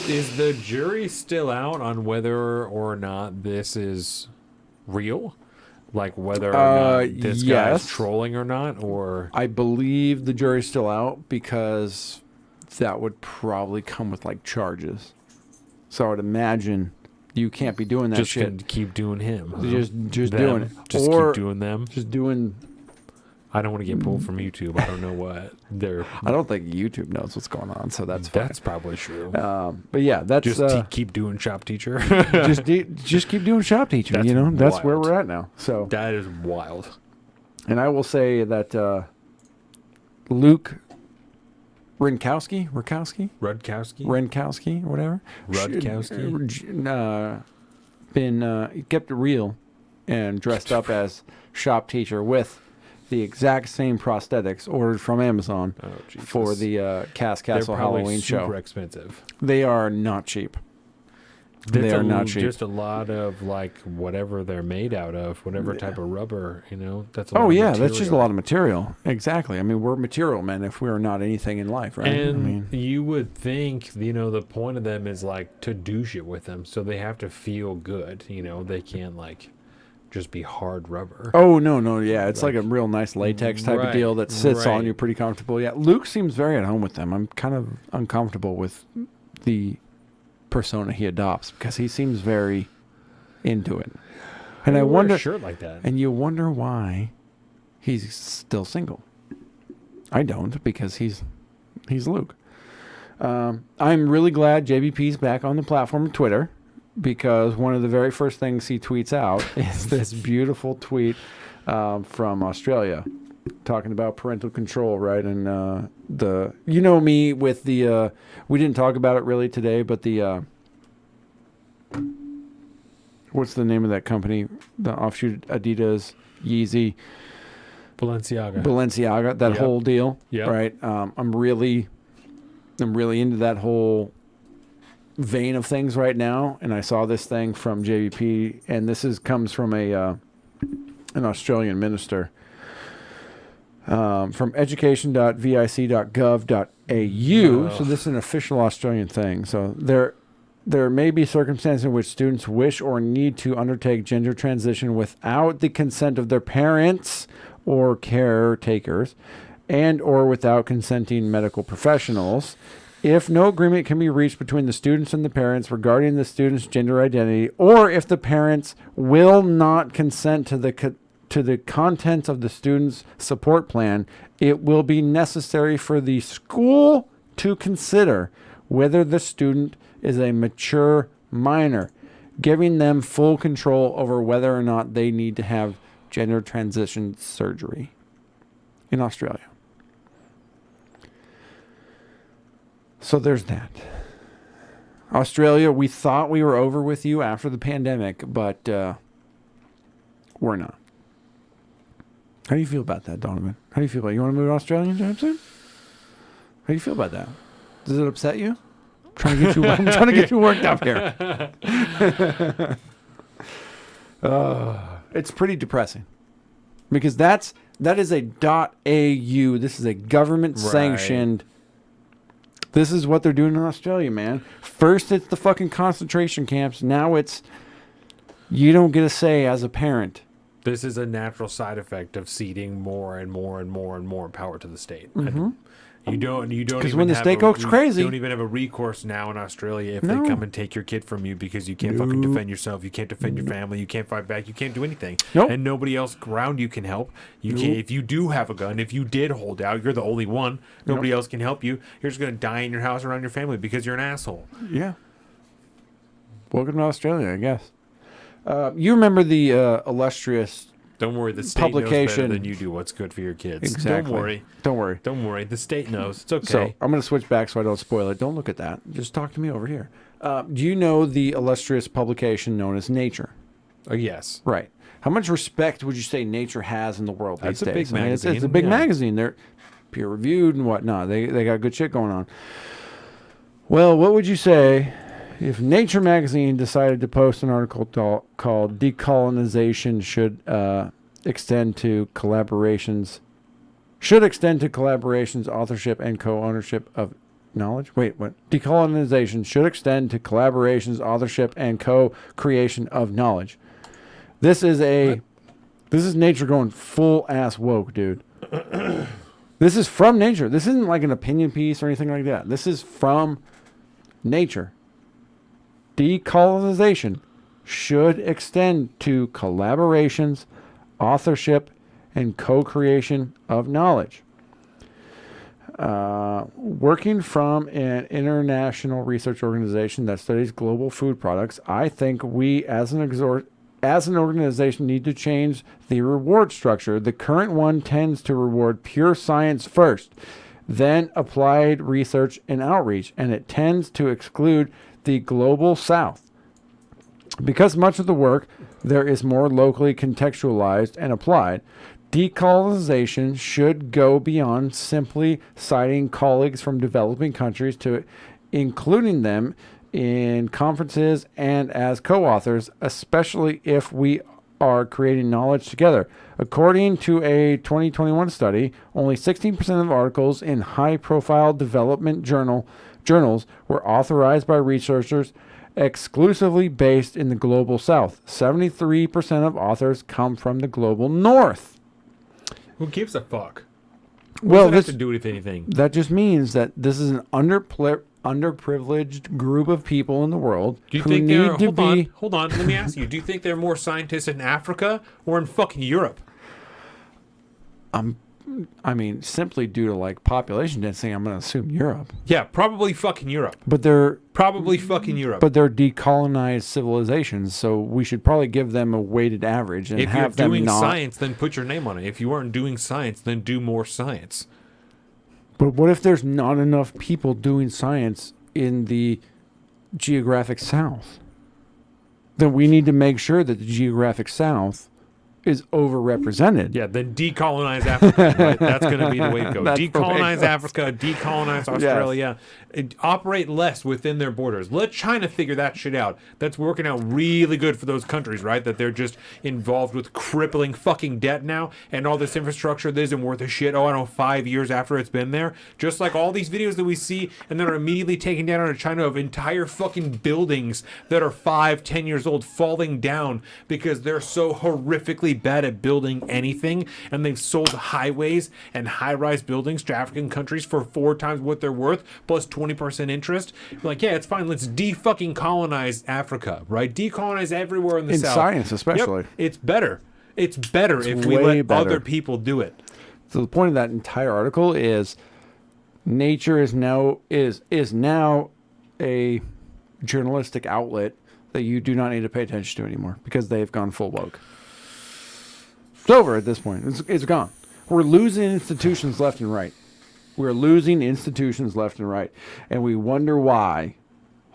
Is the jury still out on whether or not this is real? Like whether or not this yes. guy's trolling or not, or I believe the jury's still out because that would probably come with like charges. So I would imagine you can't be doing that just shit. gonna keep doing him. Huh? Just Them. doing it. Just Or keep doing them. just doing. I don't want to get pulled from YouTube. I don't know what they're. I don't think YouTube knows what's going on, so that's fine. That's probably true. But yeah, that's Just keep doing shop teacher. just keep doing shop teaching. That's You know, that's where wild. we're at now. So, That is wild. and I will say that Luke Rinkowski, Rudkowski. Renkowski, or whatever, Rudkowski? he kept it real and dressed up as shop teacher with the exact same prosthetics ordered from Amazon Oh, Jesus. for the Cass They're Castle probably Halloween super show. expensive. They are not cheap. They That's are not cheap. Just a lot of like whatever they're made out of, whatever type of rubber, you know. That's a lot Oh of yeah, that's just a material. lot of material. Exactly. I mean, we're material men if we are not anything in life, right? And I mean, you would think, you know, the point of them is like to do shit with them, so they have to feel good. You know, they can't like just be hard rubber. oh no, yeah, it's like a real nice latex type of Right, deal that sits on right. you pretty comfortable. Yeah, Luke seems very at home with them. I'm kind of uncomfortable with the persona he adopts because he seems very into it. And I Who would wear wonder, a shirt like that. and you wonder why he's still single. I don't because he's Luke. I'm really glad JBP's back on the platform of Twitter because one of the very first things he tweets out is this beautiful tweet from Australia talking about parental control, right? And you know me with the we didn't talk about it really today, but the what's the name of that company? The offshoot Adidas, Yeezy, Balenciaga, that Yep. whole deal, Yep. right? I'm really into that whole vein of things right now, and I saw this thing from JVP, and this comes from an Australian minister from education.vic.gov.au. So this is an official Australian thing. So there may be circumstances in which students wish or need to undertake gender transition without the consent of their parents or caretakers and or without consenting medical professionals. If no agreement can be reached between the students and the parents regarding the student's gender identity, or if the parents will not consent to the contents of the student's support plan, it will be necessary for the school to consider whether the student is a mature minor, giving them full control over whether or not they need to have gender transition surgery in Australia. So there's that. Australia, we thought we were over with you after the pandemic, but we're not. How do you feel about that, Donovan? How do you feel about it? You want to move to Australia anytime soon? How do you feel about that? Does it upset you? I'm trying to get you worked up here. It's pretty depressing because that is a .au. This is a government sanctioned. This is what they're doing in Australia, man. First, it's the fucking concentration camps. Now it's you don't get a say as a parent. This is a natural side effect of ceding more and more and more and more power to the state. You don't 'Cause even when the have state goes crazy- You don't even have a recourse now in Australia if No. they come and take your kid from you because you can't fucking defend yourself, you can't defend your family, you can't fight back, you can't do anything, Nope. and nobody else around you can help. You can't. If you do have a gun, if you did hold out, you're the only one. Nobody else can help you. You're just gonna die in your house around your family because you're an asshole. Yeah. Welcome to Australia, I guess. You remember the illustrious Don't worry, the state Publication. knows better than you do what's good for your kids. exactly. Don't worry. Don't worry. Don't worry. The state knows. It's okay. So I'm going to switch back so I don't spoil it. Don't look at that. Just talk to me over here. Do you know the illustrious publication known as Nature? Yes. Right. How much respect would you say Nature has in the world That's these a big days? I mean, it's a magazine, big yeah. magazine. They're peer reviewed and whatnot. They got good shit going on. Well, what would you say if Nature magazine decided to post an article called "Decolonization should extend to collaborations, authorship, and co-ownership of knowledge"? Wait, what? Decolonization should extend to collaborations, authorship, and co-creation of knowledge. This is Nature going full ass woke, dude. This is from Nature. This isn't like an opinion piece or anything like that. This is from Nature. Decolonization should extend to collaborations, authorship, and co-creation of knowledge. Working from an international research organization that studies global food products, I think we as an organization need to change the reward structure. The current one tends to reward pure science first, then applied research and outreach, and it tends to exclude the global south. Because much of the work there is more locally contextualized and applied, decolonization should go beyond simply citing colleagues from developing countries to including them in conferences and as co-authors, especially if we are creating knowledge together. According to a 2021 study, only 16% of articles in high-profile development journals were authorized by researchers exclusively based in the global south. 73% of authors come from the global north. Who gives a fuck? Well, What does this that have to do with anything? that just means that this is an underprivileged group of people in the world Do you who think need there? to be. Hold on. Let me ask you. Do you think there are more scientists in Africa or in fucking Europe? I mean, simply due to like population density, I'm going to assume Europe. Yeah, probably fucking Europe. But they're Probably fucking Europe. decolonized civilizations, so we should probably give them a weighted average and if you're have them doing not. science, then put your name on it. If you aren't doing science, then do more science. But what if there's not enough people doing science in the geographic south? Then we need to make sure that the geographic south is overrepresented. Yeah, then decolonize Africa. Right? That's going to be the way to go. That's the way it Decolonize goes. Africa, decolonize Australia, and operate less within their borders. Let China figure that shit out. That's working out really good for those countries, right? That they're just involved with crippling fucking debt now and all this infrastructure that isn't worth a shit. Oh, I don't know, 5 years after it's been there. Just like all these videos that we see and then are immediately taken down out of China of entire fucking buildings that are 5-10 years old falling down because they're so horrifically bad at building anything, and they've sold highways and high-rise buildings to African countries for 4 times what they're worth plus 20% interest. Like, yeah, it's fine. Let's de-fucking colonize Africa, right? Decolonize everywhere in the In south. science, especially. Yep, it's better. It's better if we way let better. other people do it. So the point of that entire article is Nature is now a journalistic outlet that you do not need to pay attention to anymore because they've gone full woke. It's over at this point. It's gone. We're losing institutions left and right. We're losing institutions left and right. And we wonder why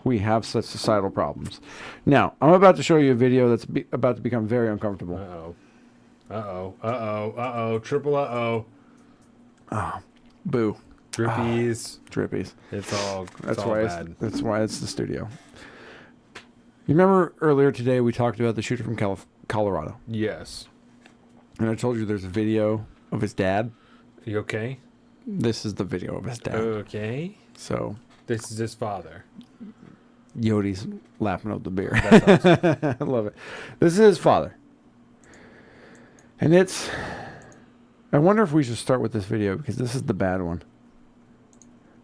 we have such societal problems. Now, I'm about to show you a video that's about to become very uncomfortable. Triple uh-oh. Boo. Drippies. Drippies. It's all That's all why bad. that's why it's the studio. You remember earlier today we talked about the shooter from Colorado, Yes. and I told you there's a video of his dad. You okay? This is the video of his dad. Okay. So This is his father. Yodi's lapping up the beer. That's awesome. I love it. This is his father, and it's. I wonder if we should start with this video because this is the bad one.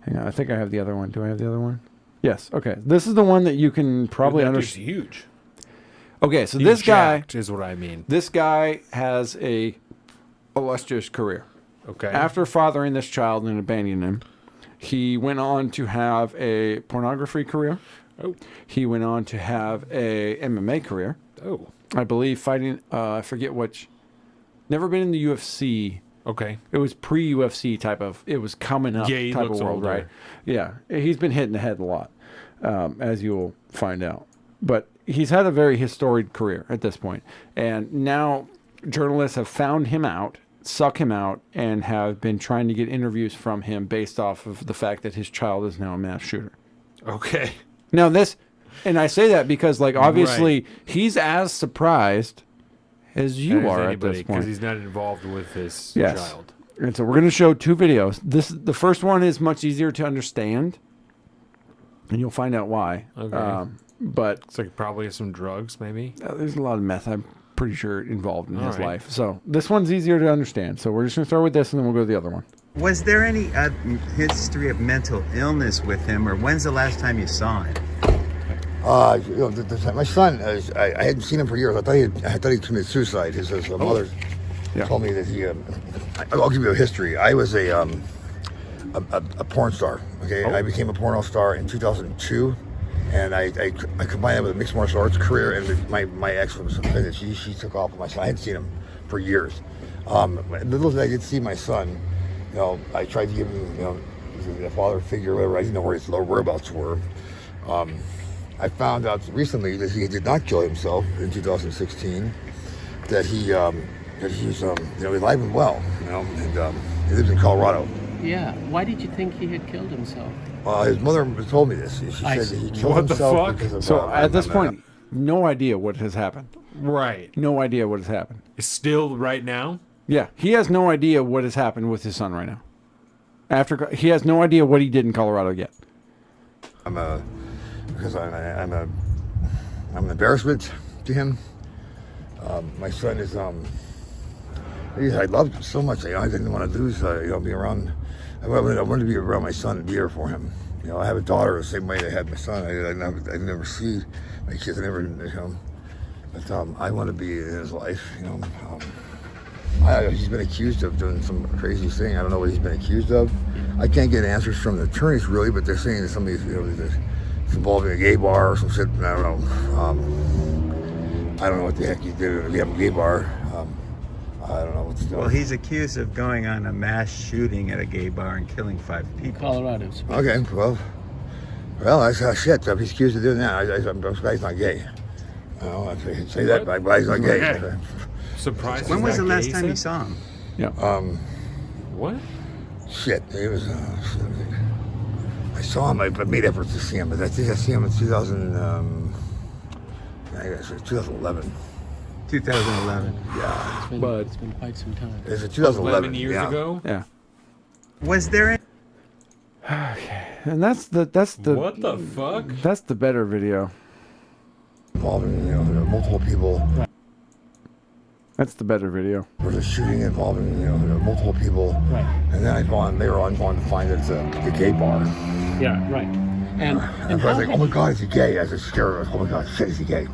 Hang on, I think I have the other one. Do I have the other one? Yes. Okay, this is the one that you can probably That dude's understand. huge. Okay, so He's this guy. jacked is what I mean. This guy has a illustrious career. Okay. After fathering this child and abandoning him, he went on to have a pornography career. Oh. He went on to have a MMA career. Oh. I believe fighting. I forget which. Never been in the UFC. Okay. It was pre-UFC type of. It was coming up Yeah, he type of looks world, older. right? Yeah, he's been hit in the head a lot, as you'll find out. But he's had a very historic career at this point, and now journalists have found him out, suck him out, and have been trying to get interviews from him based off of the fact that his child is now a mass shooter. Okay. Now this, and I say that because like obviously he's as surprised as you are at this because point. he's not involved with his Yes. child. And so we're going to show 2 videos. The first one is much easier to understand, and you'll find out why. Okay. But It's like probably some drugs, maybe. there's a lot of meth, I'm pretty sure, involved in his right. life. So this one's easier to understand. So we're just going to start with this, and then we'll go to the other one. Was there any history of mental illness with him, or when's the last time you saw him? My son, I hadn't seen him for years. I thought he committed suicide. His mother told me that he. I'll give you a history. I was a porn star. Okay, I became a porno star in 2002, and I combined that with a mixed martial arts career. And my ex was something she took off with my son. I hadn't seen him for years. Little did I get to see my son. I tried to give him, a father figure, or whatever. I didn't know where his whereabouts were. I found out recently that he did not kill himself in 2016. That he's alive and well. And he lives in Colorado. Yeah. Why did you think he had killed himself? His mother told me this. She said that he killed What the himself fuck? because of. So at this point, no idea what has happened. Right. No idea what has happened. Still right now? Yeah, he has no idea what has happened with his son right now. He has no idea what he did in Colorado yet. Because I'm an embarrassment to him. My son is I loved him so much. I didn't want to lose. Be around. I wanted to be around my son and be there for him. I have a daughter the same way I had my son. I never see my kids. I never, but I want to be in his life. He's been accused of doing some crazy thing. I don't know what he's been accused of. I can't get answers from the attorneys really, but they're saying that some of these, it's involving a gay bar or some shit. I don't know. I don't know what the heck he did at a gay bar. I don't know what's going on. Well, he's accused of going on a mass shooting at a gay bar and killing 5 people. Colorado. Okay, well, that's shit. If he's accused of doing that, I'm surprised he's not gay. I say that, but he's not gay. Okay. Surprised. When was the last time you you saw him? Yeah. What? Shit, it was. I saw him. I made efforts to see him, but I think I see him in 2011. 2011. Yeah, It's been quite some time. it's 2011. 11 years yeah. ago? Yeah. Was there any... And that's the What the fuck? that's the better video. Involving multiple people. That's the better video. There was a shooting involving multiple people. Right. And then later on to find that it's a gay bar. Yeah. Right. And And I was like, oh my God, is he gay? I was scared. Oh my God, shit, is he gay?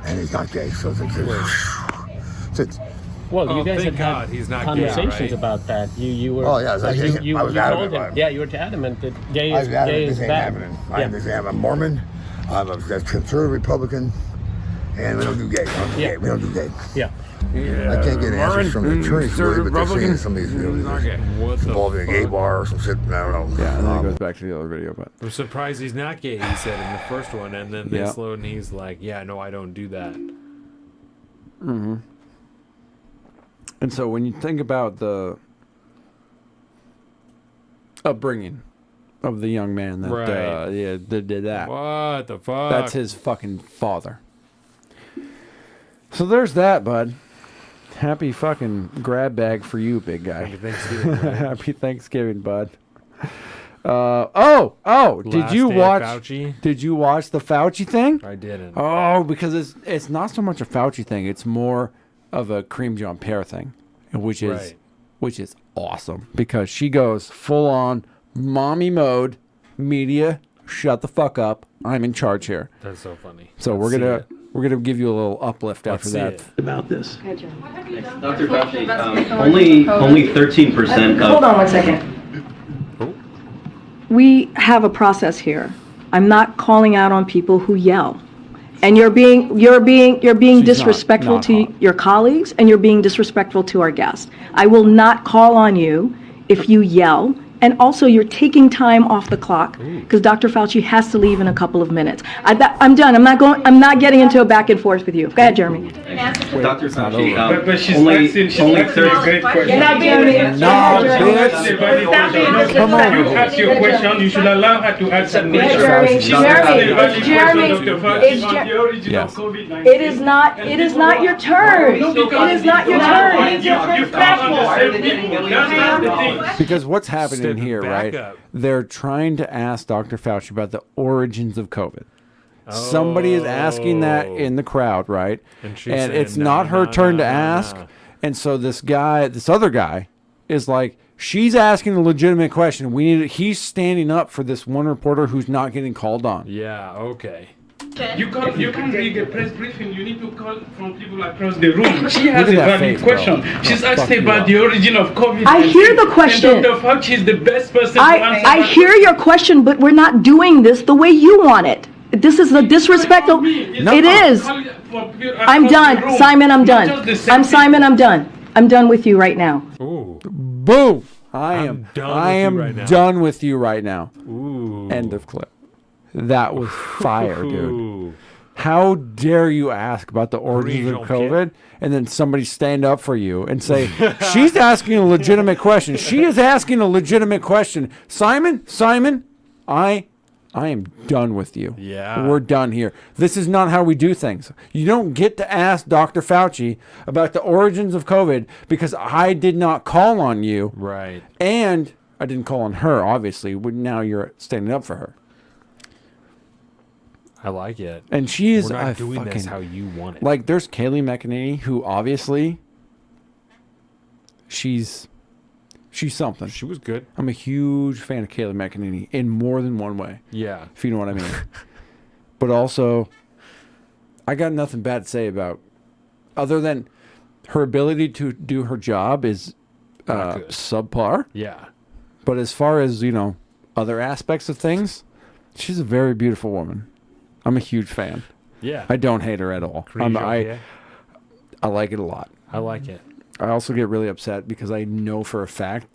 And he's not gay. So it's like, well, you guys thank had God he's not gay, conversations right? about that. You were. Oh, yeah, I was you adamant told about him. it. Yeah, you were adamant that gay I is was adamant this ain't bad. happening. I'm a Mormon. I'm a conservative Republican. And we don't do gay. We don't do gay. Yeah. I can't get answers from the attorneys really, but they're saying some of these What the involving a gay fuck? bar or some shit. I don't know. Yeah, and then it goes back to the other video, but I'm surprised he's not gay, he said in the first one, and then Yeah. this load, and he's like, yeah, no, I don't do that. and so when you think about the upbringing of the young man that Right. did that. What the fuck? That's his fucking father. So there's that, bud. Happy fucking grab bag for you, big guy. Happy Thanksgiving. Right? Happy Thanksgiving, bud. Oh! Did Last you day of watch? Fauci? Did you watch the Fauci thing? I didn't. Oh, because it's not so much a Fauci thing; it's more of a Kareem Jean-Pierre thing, which is awesome because she goes full on mommy mode. Media, shut the fuck up! I'm in charge here. That's so funny. So Let's see it. we're gonna give you a little uplift Let's after see that. it. About this. Dr. Fauci, only 13% of... Hold on 1 second. We have a process here. I'm not calling out on people who yell. And you're being disrespectful not to hot. your colleagues, and you're being disrespectful to our guests. I will not call on you if you yell And also, you're taking time off the clock because Dr. Fauci has to leave in a couple of minutes. I'm done. I'm not getting into a back and forth with you. Go ahead, Jeremy. Dr. Fauci, But she's only asking 30. great question. Get out, Jeremy. No, bitch. Come on. You ask your question, you should allow her to answer the question. She's asking a valid question, Dr. Fauci, on the origin of COVID-19. It is not your turn. It is not your turn. You can't understand people. That's the thing. Because what's happening Step here, back right? up. They're trying to ask Dr. Fauci about the origins of COVID. Somebody is asking that in the crowd, right? And she's saying, it's "No, not her no, turn no, to no, ask. no." And so this other guy, is like, she's asking a legitimate question. He's standing up for this one reporter who's not getting called on. Yeah, okay. You can't read a press briefing. You need to call from people across the room. She has at a that valid face, bro. question. She's Fuck asked you about up. the origin of COVID-19. I hear the question. And Dr. Fauci is the best person to answer I that hear your question, but we're not doing this the way you want it. This is a disrespectful. It is. I'm done. Simon, I'm done. I'm done. I'm done with you right now. Ooh. Boom! I am done with you right now. Ooh. End of clip. That was fire, dude. Ooh. How dare you ask about the origins of Regional COVID and then somebody stand up for you and say, she's asking a legitimate question. She is asking a legitimate question. Simon, I am done with you. Yeah. We're done here. This is not how we do things. You don't get to ask Dr. Fauci about the origins of COVID because I did not call on you. Right. And I didn't call on her, obviously. Now you're standing up for her. I like it. And she is We're not a doing this fucking- how you want it. Like, there's Kayleigh McEnany, who obviously she's something. She was good. I'm a huge fan of Kayleigh McEnany in more than one way, Yeah. if you know what I mean. But also, I got nothing bad to say about, other than her ability to do her job is Not good. subpar. Yeah. But as far as, other aspects of things, she's a very beautiful woman. I'm a huge fan. Yeah. I don't hate her at all. I like it a lot. I like it. I also get really upset because I know for a fact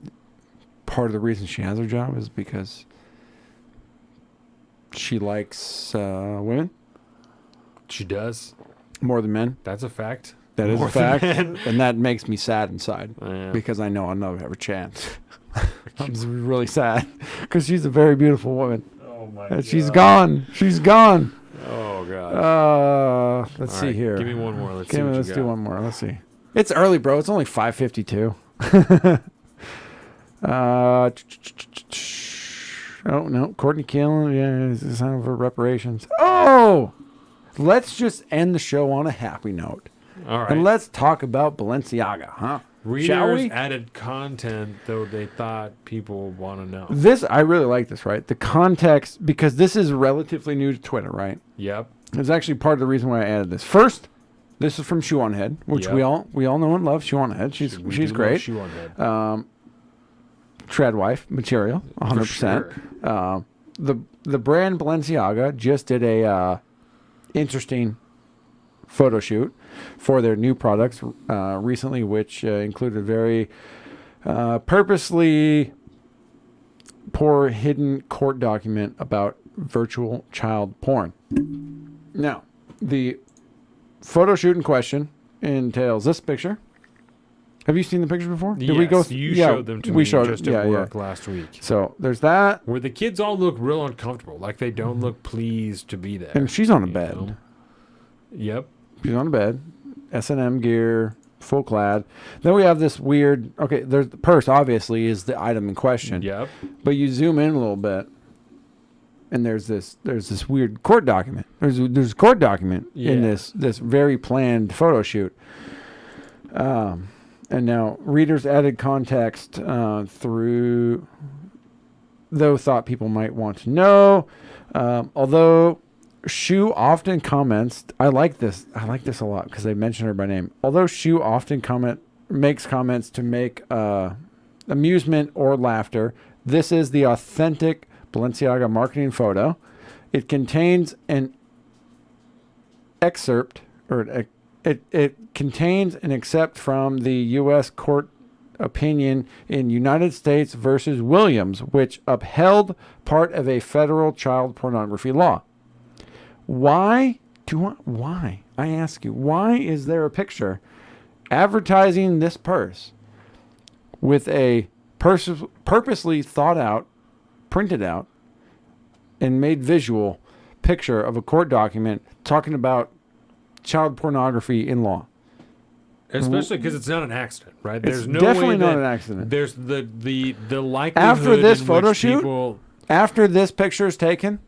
part of the reason she has her job is because she likes women She does. more than men. That's a fact. That is More a fact. than men. And that makes me sad inside Yeah. because I know I'll never have a chance. I'm just really sad because she's a very beautiful woman. Oh my And she's gone. She's gone. Oh god. Let's All see right, here. give me one more. Let's see Give me- what you let's do got. one more. Let's see. It's early, bro. It's only 5:52. Oh no, Courtney Killen. Yeah, it's time for reparations. Oh, let's just end the show on a happy note. All right. And let's talk about Balenciaga, huh? Shall Readers we? added content though they thought people would want to know. This I really like this, right? The context, because this is relatively new to Twitter, right? Yep. It's actually part of the reason why I added this. First, this is from Shoe on Head, which Yep. we all know and love. Shoe on Head, she's We do love great. Shoe on Head. Tread wife material, 100%. The brand Balenciaga just did a interesting photo shoot for their new products recently, which included a very purposely poor hidden court document about virtual child porn. Now, the photo shoot in question entails this picture. Have you seen the picture before? Did we go? Yes, you showed them to we me showed just it. at Yeah, work yeah. last week. So there's that, Where the kids all look real uncomfortable, like they don't look pleased to be there. and she's on a you bed. know? Yep. She's on a bed, S&M gear, full clad. Then we have this weird. Okay, there's the purse. Obviously, is the item in question. Yep. But you zoom in a little bit, and there's this weird court document. There's a court document in Yeah. this very planned photo shoot. And now readers added context through, though thought people might want to know. Although Shu often comments, I like this a lot because they mention her by name. Although Shu often makes comments to make amusement or laughter, this is the authentic Balenciaga marketing photo. It contains an excerpt, or it contains an excerpt from the U.S. Court opinion in United States versus Williams, which upheld part of a federal child pornography law. Why? I ask you, why is there a picture advertising this purse with a purposely thought out, printed out, and made visual picture of a court document talking about child pornography in law? Especially because it's not an accident, right? There's no definitely way not that an accident. There's the likelihood After this in photo which shoot, people, after this picture is taken,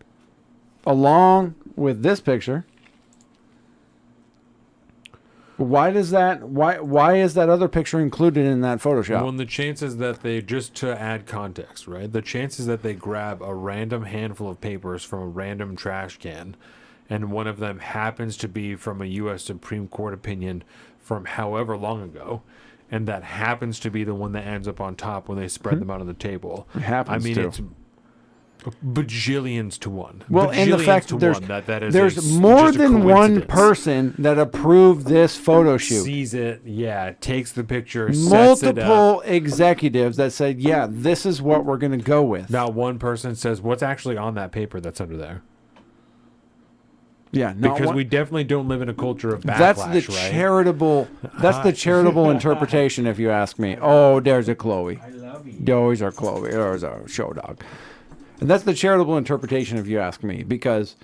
along with this picture, why is that other picture included in that Photoshop? well, the chances that they, just to add context, right? The chances that they grab a random handful of papers from a random trash can, and one of them happens to be from a U.S. Supreme Court opinion from however long ago, and that happens to be the one that ends up on top when they spread them out on the table. It happens I mean, to. it's bajillions to one. Well, and the Bajillions fact to there's one that is there's just more a than one coincidence. person that approved this photo shoot. Sees it, yeah, takes the picture, sets it up. Multiple executives that said, "Yeah, this is what we're going to go with." Not one person says, "What's actually on that paper that's under there?" Yeah, not because one- we definitely don't live in a culture of backlash, That's the right? charitable. That's the charitable interpretation, if you ask me. Oh, there's a Chloe. I love you. There's our Chloe. There's our show dog. And that's the charitable interpretation, if you ask me, because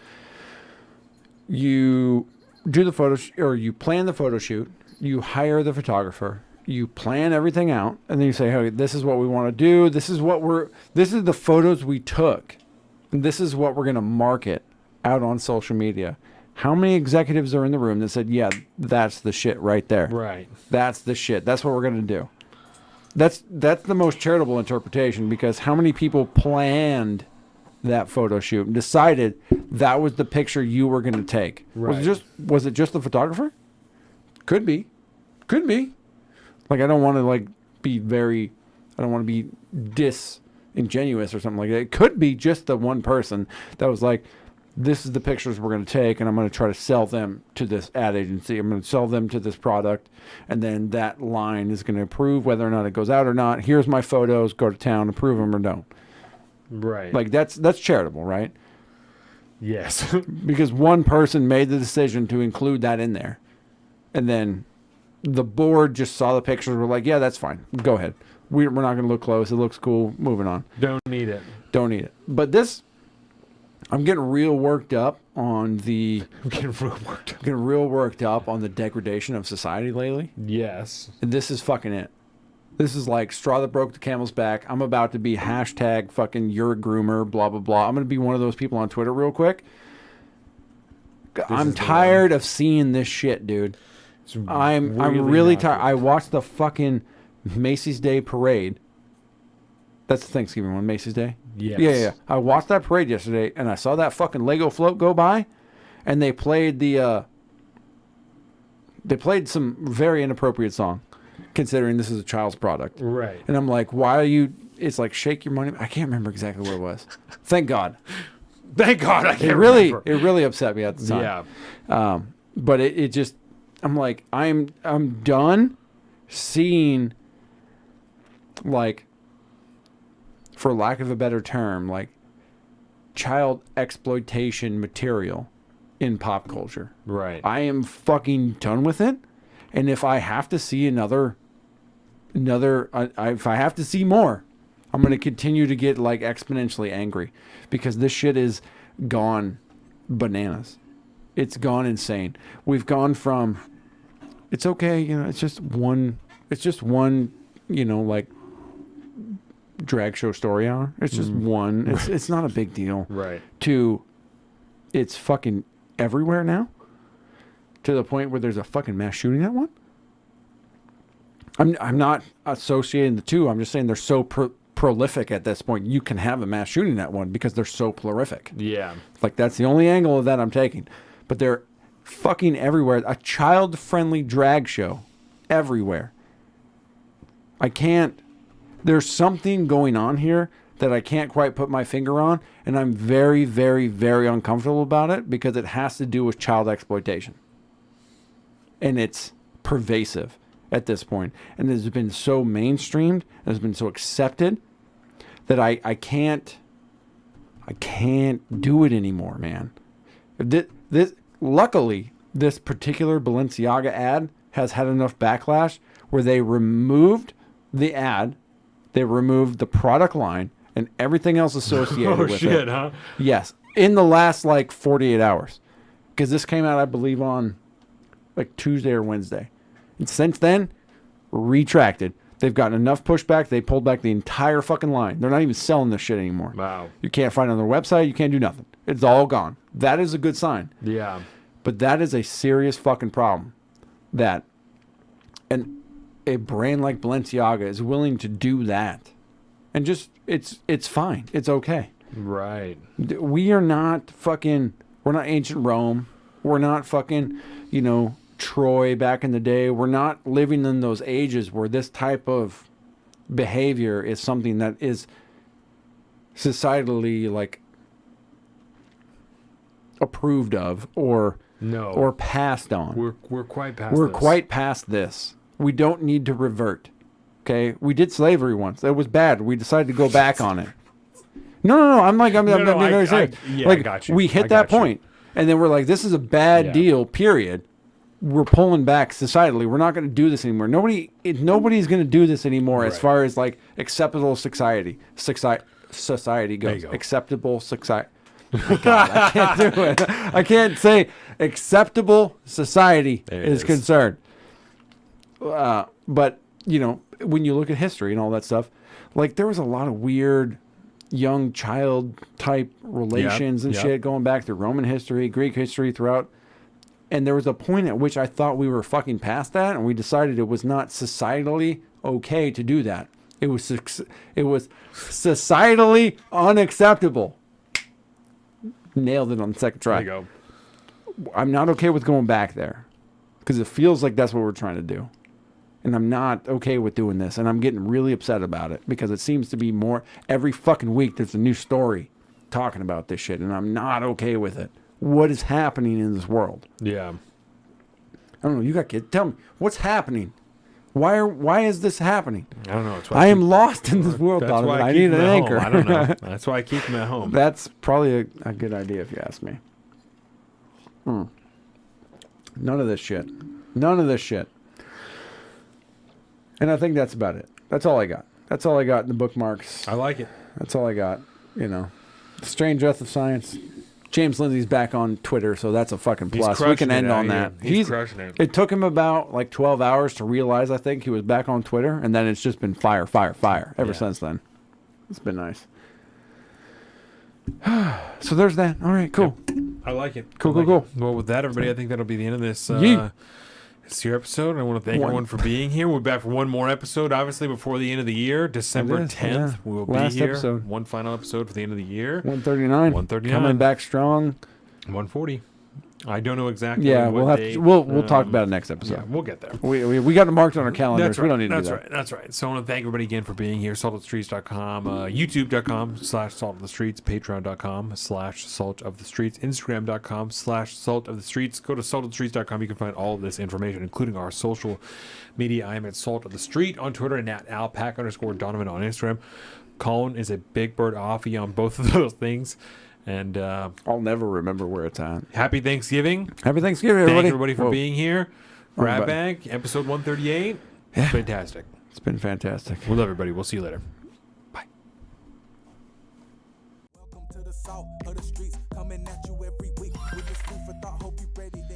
you do the photo or you plan the photo shoot, you hire the photographer, you plan everything out, and then you say, "Hey, this is what we want to do. This is the photos we took, and this is what we're going to market out on social media." How many executives are in the room that said, "Yeah, that's the shit right there. Right. That's the shit. That's what we're going to do." That's the most charitable interpretation, because how many people planned that photo shoot and decided that was the picture you were going to take? Right. Was it just the photographer? Could be. Like, I don't want to be disingenuous or something like that. It could be just the one person that was like, "This is the pictures we're going to take, and I'm going to try to sell them to this ad agency. I'm going to sell them to this product, and then that line is going to approve whether or not it goes out or not. Here's my photos. Go to town, approve them or don't." Right. Like, that's charitable, right? Yes. Because one person made the decision to include that in there, and then the board just saw the pictures. Were like, "Yeah, that's fine. Go ahead. We're not going to look close. It looks cool. Moving on. Don't need it. But this, I'm getting real worked up on the. I'm getting real worked up on the degradation of society lately. Yes. And this is fucking it. This is like straw that broke the camel's back. I'm about to be hashtag fucking you're a groomer, blah, blah, blah. I'm going to be one of those people on Twitter real quick. I'm tired of seeing this shit, dude. I'm really tired. I watched the fucking Macy's Day Parade. That's the Thanksgiving one, Macy's Day? Yes. Yeah. I watched that parade yesterday, and I saw that fucking Lego float go by, and they played some very inappropriate song, considering this is a child's product. Right. And I'm like, why are you... It's like, shake your money. I can't remember exactly what it was. Thank God. Thank God I can't remember. It really upset me at the time. Yeah. But it just... I'm like, I'm done seeing, like, for lack of a better term, like, child exploitation material in pop culture. Right. I am fucking done with it. And if I have to see if I have to see more, I'm going to continue to get, like, exponentially angry, because this shit is gone bananas. It's gone insane. We've gone from, it's okay, it's just one, like, drag show story hour. It's just one. It's not a big deal. Right. To, it's fucking everywhere now. To the point where there's a fucking mass shooting at one. I'm not associating the two. I'm just saying they're so prolific at this point. You can have a mass shooting at one because they're so prolific. Yeah. Like, that's the only angle of that I'm taking. But they're fucking everywhere. A child-friendly drag show everywhere. There's something going on here that I can't quite put my finger on, and I'm very, very, very uncomfortable about it, because it has to do with child exploitation. And it's pervasive. at this point, and it has been so mainstreamed, it has been so accepted that I can't do it anymore, man. Luckily, this particular Balenciaga ad has had enough backlash where they removed the ad, they removed the product line, and everything else associated with shit, it. huh? Yes, in the last like 48 hours, because this came out, I believe, on like Tuesday or Wednesday, and since then, retracted. They've gotten enough pushback. They pulled back the entire fucking line. They're not even selling this shit anymore. Wow. You can't find it on their website. You can't do nothing. It's all gone. That is a good sign. Yeah. But that is a serious fucking problem. That a brand like Balenciaga is willing to do that. And just, it's fine. It's okay. Right. We are not fucking, we're not ancient Rome. We're not fucking, you know, Troy back in the day. We're not living in those ages where this type of behavior is something that is societally like approved of or passed on. We're quite past We're this. quite past this. We don't need to revert. Okay? We did slavery once. It was bad. We decided to go back on it. No. I'm being very serious. I got you. We hit that point, and then we're like, this is a bad deal, period. We're pulling back societally. We're not going to do this anymore. Nobody's going to do this anymore as far as like acceptable society goes. Acceptable society. God, I can't do it. I can't say acceptable society is concerned. But, you know, when you look at history and all that stuff, like there was a lot of weird young child type relations and shit going back through Roman history, Greek history throughout. And there was a point at which I thought we were fucking past that, and we decided it was not societally okay to do that. It was societally unacceptable. Nailed it on the second try. There you go. I'm not okay with going back there because it feels like that's what we're trying to do. And I'm not okay with doing this. And I'm getting really upset about it because it seems to be more every fucking week there's a new story talking about this shit. And I'm not okay with it. What is happening in this world? Yeah. I don't know. You got kids. Tell me, what's happening? Why is this happening? I don't know. I am lost in this world, Donovan. I need an anchor. I don't know. That's why I keep them at home. That's probably a good idea if you ask me. None of this shit. None of this shit. And I think that's about it. That's all I got. That's all I got in the bookmarks. I like it. That's all I got. You know, Strange Death of Science. James Lindsay's back on Twitter, so that's a fucking plus. We can end on that. He's crushing it. It took him about like 12 hours to realize, I think, he was back on Twitter, and then it's just been fire ever since then. It's been nice. So there's that. All right, cool. Yep. I like it. Cool. Well, with that, everybody, I think that'll be the end of this year episode. I want to thank everyone for being here. We'll be back for one more episode, obviously, before the end of the year. December 10th, we will be here. Episode. One final episode for the end of the year. 139. 139. Coming back strong. 140. I don't know exactly. Yeah, what we'll talk about it next episode. Yeah, we'll get there. We got it marked on our calendars. That's right. We don't need to do that. That's right. So I want to thank everybody again for being here. SaltOfTheStreets.com, YouTube.com/SaltOfTheStreets, Patreon.com/SaltOfTheStreets, Instagram.com/SaltOfTheStreets. Go to SaltOfTheStreets.com. You can find all of this information, including our social media. I am at Salt of the Street on Twitter and at Alpaca_Donovan on Instagram. Colin is a Big Bird Offie on both of those things. And I'll never remember where it's at. Happy Thanksgiving. Happy Thanksgiving, everybody. Thank everybody for being here. Grab Bag, episode 138. Yeah. Fantastic. It's been fantastic. We love everybody. We'll see you later. Bye. Welcome to the Salt of the Streets, coming at you every week with this food for thought. Hope you ready to